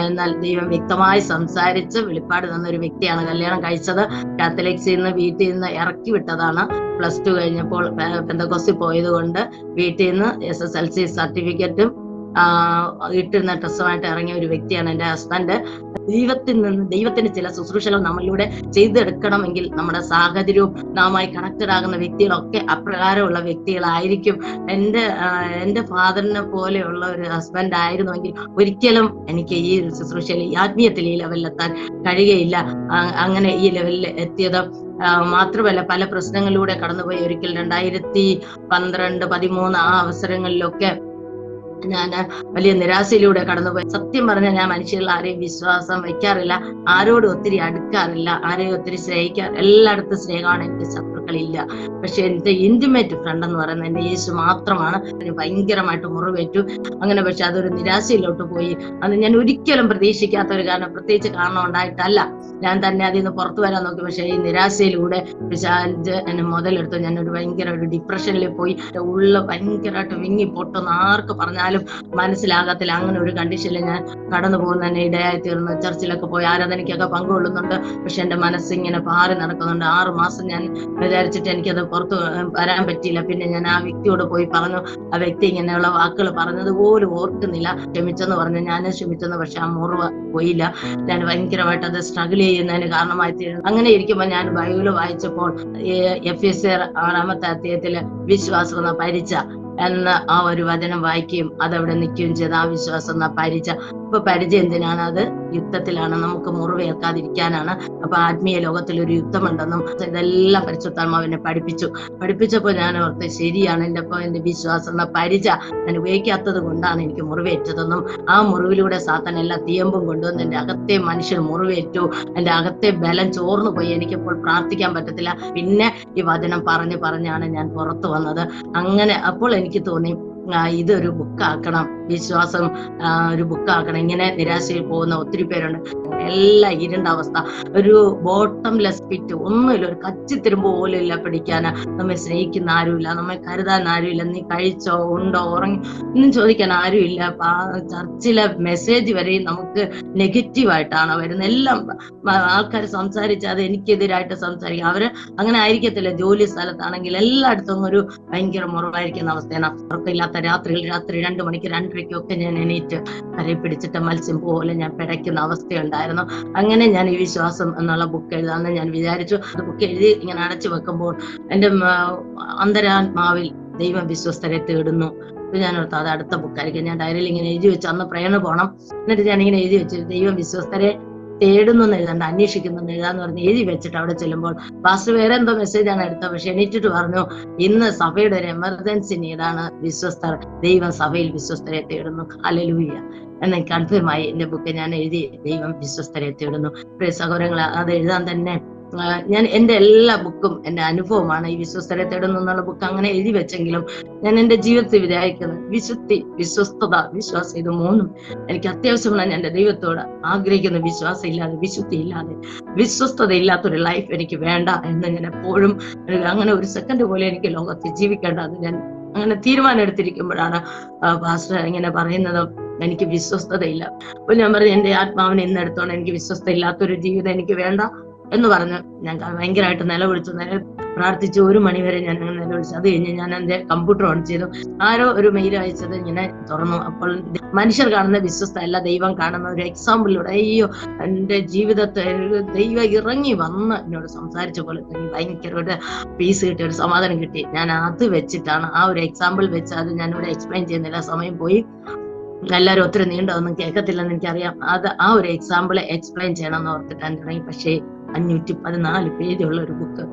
എന്നാൽ ദൈവം വ്യക്തമായി സംസാരിച്ച് വെളിപ്പാട് തന്ന ഒരു വ്യക്തിയാണ് കല്യാണം കഴിച്ചത്. കാത്തലിക്സിൽ നിന്ന് വീട്ടിൽ നിന്ന് ഇറക്കി വിട്ടതാണ്. +2 കഴിഞ്ഞപ്പോൾ പെന്തക്കോസ്തിൽ പോയത് കൊണ്ട് വീട്ടിൽ നിന്ന് SSLC സർട്ടിഫിക്കറ്റും ഇട്ടിരുന്ന ഡ്രസ്സുമായിട്ട് ഇറങ്ങിയ ഒരു വ്യക്തിയാണ് എൻ്റെ ഹസ്ബൻഡ്. ദൈവത്തിന് ചില ശുശ്രൂഷകൾ നമ്മളിലൂടെ ചെയ്തെടുക്കണമെങ്കിൽ നമ്മുടെ സാഹചര്യവും നാമായി കണക്റ്റഡ് ആകുന്ന വ്യക്തികളൊക്കെ അപ്രകാരമുള്ള വ്യക്തികളായിരിക്കും. എൻ്റെ ഫാദറിനെ പോലെയുള്ള ഒരു ഹസ്ബൻഡ് ആയിരുന്നുവെങ്കിൽ ഒരിക്കലും എനിക്ക് ഈ ഒരു ശുശ്രൂഷയിൽ, ഈ ആത്മീയത്തിൽ ഈ ലെവലിലെത്താൻ കഴിയുകയില്ല. അങ്ങനെ ഈ ലെവലിൽ എത്തിയത് മാത്രമല്ല, പല പ്രശ്നങ്ങളിലൂടെ കടന്നുപോയി. ഒരിക്കൽ 2012, 13 ആ അവസരങ്ങളിലൊക്കെ ഞാൻ വലിയ നിരാശയിലൂടെ കടന്നുപോയി. സത്യം പറഞ്ഞാൽ ഞാൻ മനുഷ്യരിൽ ആരെയും വിശ്വാസം വയ്ക്കാറില്ല, ആരോടും ഒത്തിരി അടുക്കാറില്ല, ആരെയും ഒത്തിരി സ്നേഹിക്കാറില്ല. എല്ലായിടത്തും സ്നേഹമാണ്, എനിക്ക് ശത്രുക്കളില്ല. പക്ഷെ എന്റെ ഇന്റിമേറ്റ് ഫ്രണ്ട് എന്ന് പറയുന്നത് എന്റെ യേശു മാത്രമാണ്. ഭയങ്കരമായിട്ട് മുറിവേറ്റു. അങ്ങനെ പക്ഷെ അതൊരു നിരാശയിലോട്ട് പോയി. അത് ഞാൻ ഒരിക്കലും പ്രതീക്ഷിക്കാത്ത ഒരു കാരണം, പ്രത്യേകിച്ച് കാരണം ഉണ്ടായിട്ടല്ല. ഞാൻ തന്നെ അതിൽ നിന്ന് പുറത്തു വരാൻ നോക്കി. പക്ഷെ ഈ നിരാശയിലൂടെ പിശാച് എന്നെ മുതലെടുത്തു. ഞാനൊരു ഭയങ്കര ഒരു ഡിപ്രഷനിൽ പോയി. ഉള്ളു ഭയങ്കരമായിട്ട് വിങ്ങി പൊട്ടുന്ന, ആർക്ക് പറഞ്ഞാലും മനസ്സിലാകത്തില്ല. അങ്ങനെ ഒരു കണ്ടീഷനിൽ ഞാൻ കടന്നു പോകുന്നതിന് ഇടയായി തീർന്നു. ചർച്ചിലൊക്കെ പോയി ആരാധനയ്ക്കൊക്കെ പങ്കുകൊള്ളുന്നുണ്ട്. പക്ഷെ എന്റെ മനസ്സിങ്ങനെ പാറി നടക്കുന്നുണ്ട്. 6 മാസം ഞാൻ വിചാരിച്ചിട്ട് എനിക്കത് പുറത്ത് വരാൻ പറ്റിയില്ല. പിന്നെ ഞാൻ ആ വ്യക്തിയോട് പോയി പറഞ്ഞു. ആ വ്യക്തി ഇങ്ങനെയുള്ള വാക്കുകൾ പറഞ്ഞത് പോലും ഓർക്കുന്നില്ല. ക്ഷമിച്ചെന്ന് പറഞ്ഞു. ഞാനും ക്ഷമിച്ചെന്ന്. പക്ഷെ ആ മുറിവ് പോയില്ല. ഞാൻ ഭയങ്കരമായിട്ട് അത് സ്ട്രഗിൾ ചെയ്യുന്നതിന് കാരണമായി തീർന്നു. അങ്ങനെ ഇരിക്കുമ്പോൾ ഞാൻ ബൈബിള് വായിച്ചപ്പോൾ എഫെസ്യർ 6-ാമത്തെ അധ്യായത്തില് വിശ്വാസം എന്ന പരിച എന്ന ആ ഒരു വചനം വായിക്കുകയും അതവിടെ നിൽക്കുകയും ചെയ്ത ആ വിശ്വാസം എന്ന പരിച. ഇപ്പൊ പരിചയം എന്തിനാണ്? അത് യുദ്ധത്തിലാണ്, നമുക്ക് മുറിവേൽക്കാതിരിക്കാനാണ്. അപ്പൊ ആത്മീയ ലോകത്തിൽ ഒരു യുദ്ധമുണ്ടെന്നും ഇതെല്ലാം പരിശുദ്ധാത്മാവിനെ പഠിപ്പിച്ചപ്പോൾ ഞാൻ ഓർത്ത്, ശരിയാണ്, എന്റെ വിശ്വാസം എന്ന പരിച ഞാൻ ഉപയോഗിക്കാത്തത് കൊണ്ടാണ് എനിക്ക് മുറിവേറ്റതെന്നും ആ മുറിവിലൂടെ സാത്താൻ എല്ലാ തീയമ്പും കൊണ്ടുവന്ന് എന്റെ അകത്തെ മനുഷ്യൻ മുറിവേറ്റു. എന്റെ അകത്തെ ബലം ചോർന്നു പോയി. എനിക്കിപ്പോൾ പ്രാർത്ഥിക്കാൻ പറ്റത്തില്ല. പിന്നെ ഈ വചനം പറഞ്ഞാണ് ഞാൻ പുറത്തു വന്നത്. അങ്ങനെ അപ്പോൾ എനിക്ക് തോന്നി, ഇതൊരു ബുക്കാക്കണം, വിശ്വാസം ഒരു ബുക്കാക്കണം. ഇങ്ങനെ നിരാശയിൽ പോകുന്ന ഒത്തിരി പേരുണ്ട്. എല്ലാ ഇരുണ്ട അവസ്ഥ, ഒരു ബോട്ടംലെസ് പിറ്റ്, ഒന്നുമില്ല, ഒരു കച്ചിത്തിരുമ്പ് പോലും ഇല്ല പിടിക്കാന്. നമ്മെ സ്നേഹിക്കുന്ന ആരുമില്ല, നമ്മെ കരുതാൻ ആരുമില്ല. നീ കഴിച്ചോ, ഉണ്ടോ, ഉറങ്ങി ഒന്നും ചോദിക്കാൻ ആരുമില്ല. ചർച്ചിലെ മെസ്സേജ് വരെയും നമുക്ക് നെഗറ്റീവായിട്ടാണ് വരുന്നത്. എല്ലാം ആൾക്കാർ സംസാരിച്ച് അത് എനിക്കെതിരായിട്ട് സംസാരിക്കും. അവര് അങ്ങനെ ആയിരിക്കത്തില്ല. ജോലി സ്ഥലത്താണെങ്കിൽ എല്ലായിടത്തും ഒരു ഭയങ്കര മുറിവായിരിക്കുന്ന അവസ്ഥയാണ്. ഉറക്കമില്ലാത്ത രാത്രിയിൽ, രാത്രി 2 മണിക്ക് 2:30 ഞാൻ എണീറ്റ് കരയിൽ പിടിച്ചിട്ട് മത്സ്യം പോലെ ഞാൻ പിടയ്ക്കുന്ന അവസ്ഥയുണ്ടായിരുന്നു. അങ്ങനെ ഞാൻ ഈ വിശ്വാസം എന്നുള്ള ബുക്ക് എഴുതാമെന്ന് ഞാൻ വിചാരിച്ചു. അത് ബുക്ക് എഴുതി ഇങ്ങനെ അടച്ചു വെക്കുമ്പോൾ എന്റെ അന്തരാത്മാവിൽ ദൈവം വിശ്വസ്തരെ തേടുന്നു. ഞാൻ ഓർത്ത് അത് അടുത്ത ബുക്കായിരിക്കും. ഞാൻ ഡയറിയിൽ ഇങ്ങനെ എഴുതി വെച്ചു. അന്ന് പ്രേരണ പോകണം. എന്നിട്ട് ഞാൻ ഇങ്ങനെ എഴുതി വെച്ചു, ദൈവം വിശ്വസ്തരെ തേടുന്നു എഴുതണ്ട, അന്വേഷിക്കുന്നു എഴുതാന്ന് പറഞ്ഞ് എഴുതി വെച്ചിട്ട് അവിടെ ചെല്ലുമ്പോൾ പാസ്റ്റർ വേറെ എന്തോ മെസ്സേജാണ് എടുത്തത്. പക്ഷെ എണീറ്റിട്ട് പറഞ്ഞു, ഇന്ന് സഭയുടെ ഒരു എമർജൻസി നീഡാണ് വിശ്വസ്തർ, ദൈവം സഭയിൽ വിശ്വസ്തരെ തേടുന്നു. ഹല്ലേലൂയ എന്ന് കൺഫേമായി എന്റെ ബുക്ക് ഞാൻ എഴുതി. ദൈവം വിശ്വസ്തരെ തേടുന്നു. പ്രിയ സഹോദരങ്ങളെ, അത് എഴുതാൻ തന്നെ ഞാൻ എൻ്റെ എല്ലാ ബുക്കും എൻ്റെ അനുഭവമാണ്. ഈ വിശ്വസ്തരെ തേടുന്നു എന്നുള്ള ബുക്ക് അങ്ങനെ എഴുതി വെച്ചെങ്കിലും ഞാൻ എൻ്റെ ജീവിതത്തിൽ വിചാരിക്കുന്നത് വിശുദ്ധി, വിശ്വസ്തത, വിശ്വാസം, ഇത് മൂന്നും എനിക്ക് അത്യാവശ്യമാണ്. ഞാൻ എൻ്റെ ദൈവത്തോട് ആഗ്രഹിക്കുന്ന വിശ്വാസം ഇല്ലാതെ, വിശുദ്ധി ഇല്ലാതെ, വിശ്വസ്തത ഇല്ലാത്തൊരു ലൈഫ് എനിക്ക് വേണ്ട എന്ന് ഞാൻ എപ്പോഴും അങ്ങനെ ഒരു സെക്കൻഡ് പോലെ എനിക്ക് ലോകത്തിൽ ജീവിക്കേണ്ട അത് ഞാൻ അങ്ങനെ തീരുമാനം എടുത്തിരിക്കുമ്പോഴാണ് പാസ്റ്റർ ഇങ്ങനെ പറയുന്നത് എനിക്ക് വിശ്വസ്തതയില്ല. അപ്പൊ ഞാൻ പറഞ്ഞു എന്റെ ആത്മാവിനെ ഇന്നെടുത്തോണ്ട് എനിക്ക് വിശ്വസ്ത ഇല്ലാത്തൊരു ജീവിതം എനിക്ക് വേണ്ട എന്ന് പറഞ്ഞ് ഞാൻ ഭയങ്കരമായിട്ട് നിലവിളിച്ചു. പ്രാർത്ഥിച്ചു 1 മണി വരെ ഞാൻ അങ്ങനെ നിലവിളിച്ചു. അത് കഴിഞ്ഞ് ഞാൻ എന്റെ കമ്പ്യൂട്ടർ ഓൺ ചെയ്തു. ആരോ ഒരു മെയിൽ അയച്ചത് ഇങ്ങനെ തുറന്നു. അപ്പോൾ മനുഷ്യർ കാണുന്ന വിശ്വസ്ത അല്ല, ദൈവം കാണുന്ന ഒരു എക്സാമ്പിളിലൂടെ അയ്യോ എന്റെ ജീവിതത്തെ ദൈവം ഇറങ്ങി വന്ന് എന്നോട് സംസാരിച്ച പോലെ എനിക്ക് ഭയങ്കര ഒരു പീസ് കിട്ടി, ഒരു സമാധാനം കിട്ടി. ഞാൻ അത് വെച്ചിട്ടാണ് ആ ഒരു എക്സാമ്പിൾ വെച്ച്, അത് ഞാനിവിടെ എക്സ്പ്ലെയിൻ ചെയ്യുന്നില്ല, സമയം പോയി, എല്ലാവരും ഒത്തിരി നീണ്ടതൊന്നും കേൾക്കത്തില്ലെന്ന് എനിക്കറിയാം. അത് ആ ഒരു എക്സാമ്പിൾ എക്സ്പ്ലെയിൻ ചെയ്യണമെന്ന് ഓർത്തിട്ടാണ് തുടങ്ങി. പക്ഷേ 514 പേജുള്ള ഒരു ബുക്ക്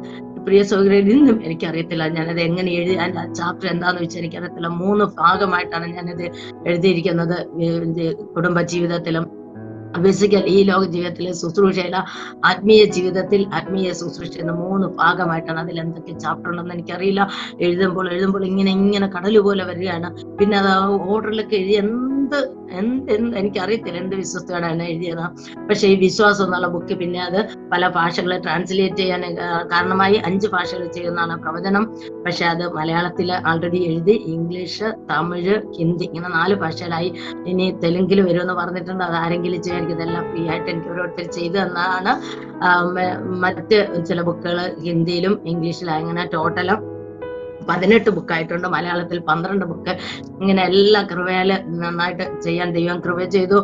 പ്രിയ സഹോദരൻ ഇന്നും എനിക്കറിയത്തില്ല ഞാനത് എങ്ങനെ എഴുതി, അതിന്റെ ചാപ്റ്റർ എന്താന്ന് വെച്ചാൽ എനിക്കറിയത്തില്ല. 3 ഭാഗമായിട്ടാണ് ഞാനത് എഴുതിയിരിക്കുന്നത്. കുടുംബ ജീവിതത്തിലും ബേസിക്കൽ ഈ ലോക ജീവിതത്തിലെ ശുശ്രൂഷയില, ആത്മീയ ജീവിതത്തിൽ ആത്മീയ ശുശ്രൂഷ എന്ന 3 ഭാഗമായിട്ടാണ്. അതിൽ എന്തൊക്കെ ചാപ്റ്റർ ഉണ്ടെന്ന് എനിക്കറിയില്ല. എഴുതുമ്പോൾ ഇങ്ങനെ കടല് പോലെ വരികയാണ്. പിന്നെ അത് ഓർഡറിലൊക്കെ എഴുതി എന്ത് എനിക്കറിയത്തില്ല എന്ത് വിശ്വസ്തയാണ് എന്നെ എഴുതിയത്. പക്ഷെ ഈ വിശ്വാസം എന്നുള്ള ബുക്ക് പിന്നെ അത് പല ഭാഷകളെ ട്രാൻസ്ലേറ്റ് ചെയ്യാൻ കാരണമായി. 5 ഭാഷകൾ ചെയ്യുന്നതാണ് പ്രവചനം. പക്ഷെ അത് മലയാളത്തിൽ ആൾറെഡി എഴുതി, ഇംഗ്ലീഷ്, തമിഴ്, ഹിന്ദി, ഇങ്ങനെ 4 ഭാഷയിലായി. ഇനി തെലുങ്കിൽ വരുമെന്ന് പറഞ്ഞിട്ടുണ്ട്. അത് ആരെങ്കിലും ചെയ്യാൻ, എനിക്കിതെല്ലാം ഫ്രീ ആയിട്ട് എനിക്ക് ഓരോരുത്തർ ചെയ്തു തന്നതാണ്. മറ്റ് ചില ബുക്കുകൾ ഹിന്ദിയിലും ഇംഗ്ലീഷിലും അങ്ങനെ ടോട്ടലും 18 ബുക്കായിട്ടുണ്ട്. മലയാളത്തിൽ 12 ബുക്ക്. ഇങ്ങനെ എല്ലാ കൃപയാല് നന്നായിട്ട് ചെയ്യാൻ ദൈവം കൃപ ചെയ്തു.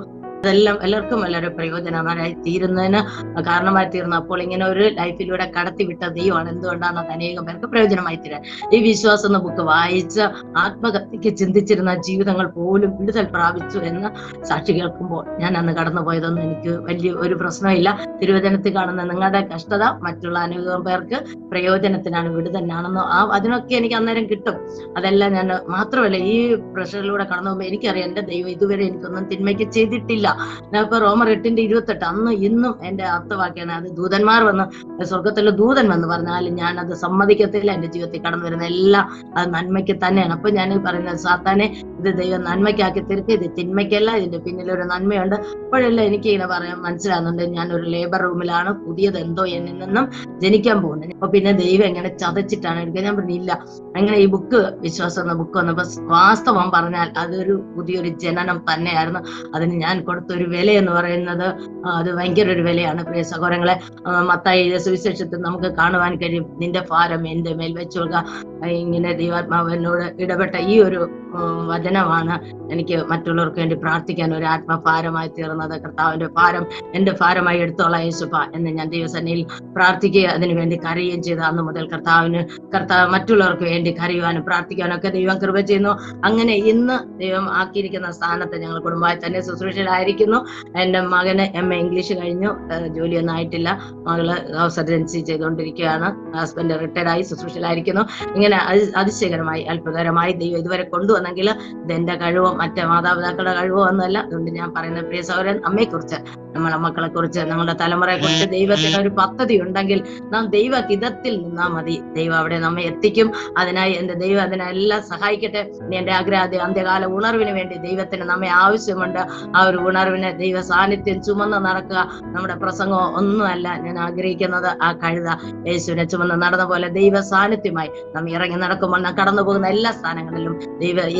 അതെല്ലാം എല്ലാവർക്കും വളരെ പ്രയോജനമായി തീരുന്നതിന് കാരണമായി തീർന്നു. അപ്പോൾ ഇങ്ങനെ ഒരു ലൈഫിലൂടെ കടത്തിവിട്ട ദൈവമാണ്. എന്തുകൊണ്ടാണ് അത് അനേകം പേർക്ക് പ്രയോജനമായി തീരാൻ. ഈ വിശ്വാസം എന്ന ബുക്ക് വായിച്ച് ആത്മഹത്യക്ക് ചിന്തിച്ചിരുന്ന ജീവിതങ്ങൾ പോലും വിടുതൽ പ്രാപിച്ചു എന്ന് സാക്ഷി കേൾക്കുമ്പോൾ ഞാൻ അന്ന് കടന്നുപോയതൊന്നും എനിക്ക് വലിയ ഒരു പ്രശ്നമില്ല. തിരുവചനത്തിൽ കാണുന്ന നിങ്ങളുടെ കഷ്ടത മറ്റുള്ള അനേകം പേർക്ക് പ്രയോജനത്തിനാണ്, വിടുതലാണെന്നോ അതിനൊക്കെ എനിക്ക് അന്നേരം കിട്ടും. അതെല്ലാം ഞാൻ മാത്രമല്ല, ഈ പ്രഷറിലൂടെ കടന്നു പോകുമ്പോൾ എനിക്കറിയാം എന്റെ ദൈവം ഇതുവരെ എനിക്കൊന്നും തിന്മയ്ക്ക് ചെയ്തിട്ടില്ല. ഞാൻ ഇപ്പൊ റോമർ 8:28 അന്ന് ഇന്നും എന്റെ അർത്ഥവാക്യാണ്. അത് ദൂതന്മാർ വന്ന്, സ്വർഗത്തിലെ ദൂതൻ വന്ന് പറഞ്ഞാലും ഞാൻ അത് സമ്മതിക്കത്തില്ല. എന്റെ ജീവിതത്തിൽ കടന്നു വരുന്ന എല്ലാം അത് നന്മയ്ക്ക് തന്നെയാണ്. അപ്പൊ ഞാൻ പറയുന്നത് സാത്താനെ ഇത് ദൈവം നന്മയ്ക്കാക്കി തീർക്കുക, ഇത് തിന്മയ്ക്കല്ല, ഇതിന്റെ പിന്നിലൊരു നന്മയുണ്ട്. അപ്പോഴെല്ലാം എനിക്ക് ഇങ്ങനെ പറയാൻ മനസ്സിലാകുന്നുണ്ട്. ഞാൻ ഒരു ലേബർ റൂമിലാണ്, പുതിയത് എന്തോ എന്നിൽ നിന്നും ജനിക്കാൻ പോകുന്നത്. അപ്പൊ പിന്നെ ദൈവം എങ്ങനെ ചതച്ചിട്ടാണ് എടുക്കുക. ഞാൻ പറഞ്ഞില്ല, അങ്ങനെ ഈ ബുക്ക് വിശ്വാസം എന്ന ബുക്ക് വന്നപ്പോ വാസ്തവം പറഞ്ഞാൽ അതൊരു പുതിയൊരു ജനനം തന്നെയായിരുന്നു. അതിന് ഞാൻ കൊടുത്തൊരു വില എന്ന് പറയുന്നത് അത് ഭയങ്കര ഒരു വിലയാണ്. പ്രിയ സഹോദരങ്ങളെ, മത്തായി സുവിശേഷത്തിൽ നമുക്ക് കാണുവാൻ കഴിയും, നിന്റെ ഭാരം എന്റെ മേൽ വെച്ചുകൊള്ളുക. ഇങ്ങനെ ദൈവാത്മാവിനോട് ഇടപെട്ട ഈ ഒരു വചനമാണ് എനിക്ക് മറ്റുള്ളവർക്ക് വേണ്ടി പ്രാർത്ഥിക്കാൻ ഒരു ആത്മഭാരമായി തീർന്നത്. കർത്താവിന്റെ ഭാരം എന്റെ ഭാരമായി എടുത്തോളാം യേശുപ്പ എന്ന് ഞാൻ ദൈവസന്നിധിയിൽ പ്രാർത്ഥിക്കുക, അതിനു വേണ്ടി കരയുകയും ചെയ്ത അന്ന് മുതൽ കർത്താവ് മറ്റുള്ളവർക്ക് വേണ്ടി കരയുവാനും പ്രാർത്ഥിക്കാനും ഒക്കെ ദൈവം കൃപ ചെയ്യുന്നു. അങ്ങനെ ഇന്ന് ദൈവം ആക്കിയിരിക്കുന്ന സ്ഥാനത്ത് ഞങ്ങൾ കുടുംബമായി തന്നെ ശുശ്രൂഷയിലായിരിക്കുന്നു. എന്റെ മകന് MA ഇംഗ്ലീഷ് കഴിഞ്ഞു, ജോലിയൊന്നും ആയിട്ടില്ല. മകള് ഹൗസ് സർജൻസി ചെയ്തുകൊണ്ടിരിക്കുകയാണ്. ഹസ്ബൻഡ് റിട്ടയർഡായി ശുശ്രൂഷയിലായിരിക്കുന്നു. ഇങ്ങനെ അതിശയകരമായി അത്ഭുതകരമായി ദൈവം ഇതുവരെ കൊണ്ടുവന്നെങ്കിൽ ഇതെന്റെ കഴിവോ മറ്റേ മാതാപിതാക്കളുടെ കഴിവോ ഒന്നുമല്ല. അതുകൊണ്ട് ഞാൻ പറയുന്ന പ്രിയ സഹോദരൻ, അമ്മയെക്കുറിച്ച്, നമ്മളെ മക്കളെ കുറിച്ച്, നമ്മുടെ തലമുറയെ കുറിച്ച് ദൈവത്തിന് ഒരു പദ്ധതി ഉണ്ടെങ്കിൽ നാം ദൈവഹിതത്തിൽ നിന്നാ മതി. ദൈവം അവിടെ നമ്മെ എത്തിക്കും. അതിനായി എന്റെ ദൈവം അതിനെല്ലാം സഹായിക്കട്ടെ. എന്റെ ആഗ്രഹം അന്ത്യകാല ഉണർവിന് വേണ്ടി ദൈവത്തിന് നമ്മെ ആവശ്യമുണ്ട്. ആ ഒരു ഉണർവിനെ ദൈവ സാന്നിധ്യം ചുമന്ന് നടക്കുക. നമ്മുടെ പ്രസംഗമോ ഒന്നുമല്ല. ഞാൻ ആഗ്രഹിക്കുന്നത് ആ കഴുത യേശുവിനെ ചുമന്ന് നടന്ന പോലെ ദൈവ സാന്നിധ്യമായി നാം ഇറങ്ങി നടക്കുമ്പോൾ നാം കടന്നു പോകുന്ന എല്ലാ സ്ഥാനങ്ങളിലും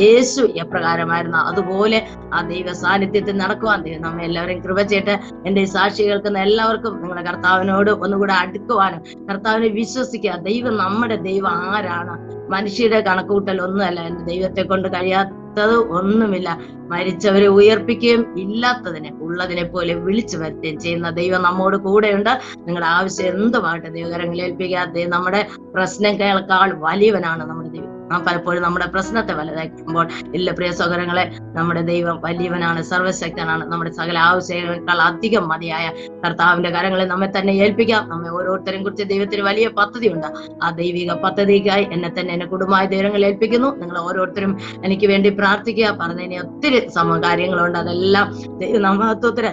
യേശു എപ്രകാരമായിരുന്നു അതുപോലെ ആ ദൈവ സാന്നിധ്യത്തിൽ നടക്കുവാൻ ദൈവം നമ്മെ എല്ലാവരെയും കൃപ ചെയ്യട്ടെ. എന്റെ ഈ സാക്ഷി കേൾക്കുന്ന എല്ലാവർക്കും നിങ്ങളുടെ കർത്താവിനോട് ഒന്നുകൂടെ അടുക്കുവാനും കർത്താവിനെ വിശ്വസിക്കുക. ദൈവം, നമ്മുടെ ദൈവം ആരാണ്? മനുഷ്യരുടെ കണക്കുകൂട്ടൽ ഒന്നുമല്ല. എന്റെ ദൈവത്തെ കൊണ്ട് കഴിയാത്തത് ഒന്നുമില്ല. മരിച്ചവരെ ഉയർപ്പിക്കുകയും ഇല്ലാത്തതിനെ ഉള്ളതിനെ പോലെ വിളിച്ചു വരുത്തുകയും ചെയ്യുന്ന ദൈവം നമ്മോട് കൂടെയുണ്ട്. നിങ്ങളുടെ ആവശ്യം എന്തുമായിട്ട് ദൈവകരങ്ങളിൽ ഏൽപ്പിക്കുക. നമ്മുടെ പ്രശ്നങ്ങളെക്കാൾ വലിയവനാണ് നമ്മുടെ ദൈവം. നാം പലപ്പോഴും നമ്മുടെ പ്രശ്നത്തെ വലുതാക്കുമ്പോൾ, ഇല്ല പ്രിയ സഹോദരങ്ങളെ, നമ്മുടെ ദൈവം വലിയവനാണ്, സർവശക്തനാണ്. നമ്മുടെ സകല ആവശ്യങ്ങളെക്കാൾ അധികം മതിയായ കർത്താവിന്റെ കരങ്ങളിൽ നമ്മെ തന്നെ ഏൽപ്പിക്കാം. നമ്മെ ഓരോരുത്തരെയും കുറിച്ച് ദൈവത്തിന് വലിയ പദ്ധതിയുണ്ട്. ആ ദൈവിക പദ്ധതിക്കായി എന്നെ തന്നെ എന്റെ കുടുംബമായ ദൈവങ്ങളിൽ ഏൽപ്പിക്കുന്നു. നിങ്ങൾ ഓരോരുത്തരും എനിക്ക് വേണ്ടി പ്രാർത്ഥിക്കുക. പറഞ്ഞതിന് ഒത്തിരി കാര്യങ്ങളുണ്ട്. അതെല്ലാം ദൈവനാമത്വത്തിന്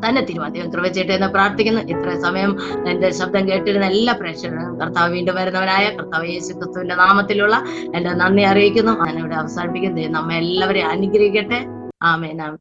തന്നെ തിരുവാൻ ദൈവം കൃപ ചെയ്യട്ടെ എന്ന് പ്രാർത്ഥിക്കുന്നു. ഇത്ര സമയം എന്റെ ശബ്ദം കേട്ടിരുന്ന എല്ലാ പ്രേക്ഷകരും കർത്താവ് വീണ്ടും വരുന്നവനായ കർത്താവ് യേശു ക്രിസ്തുവിന്റെ നാമത്തിലുള്ള എന്റെ നന്ദി അറിയിക്കുന്നു. ഞാനിവിടെ അവസാനിപ്പിക്കുന്നു. ദൈവം നമ്മെ എല്ലാവരെയും അനുഗ്രഹിക്കട്ടെ. ആമേൻ.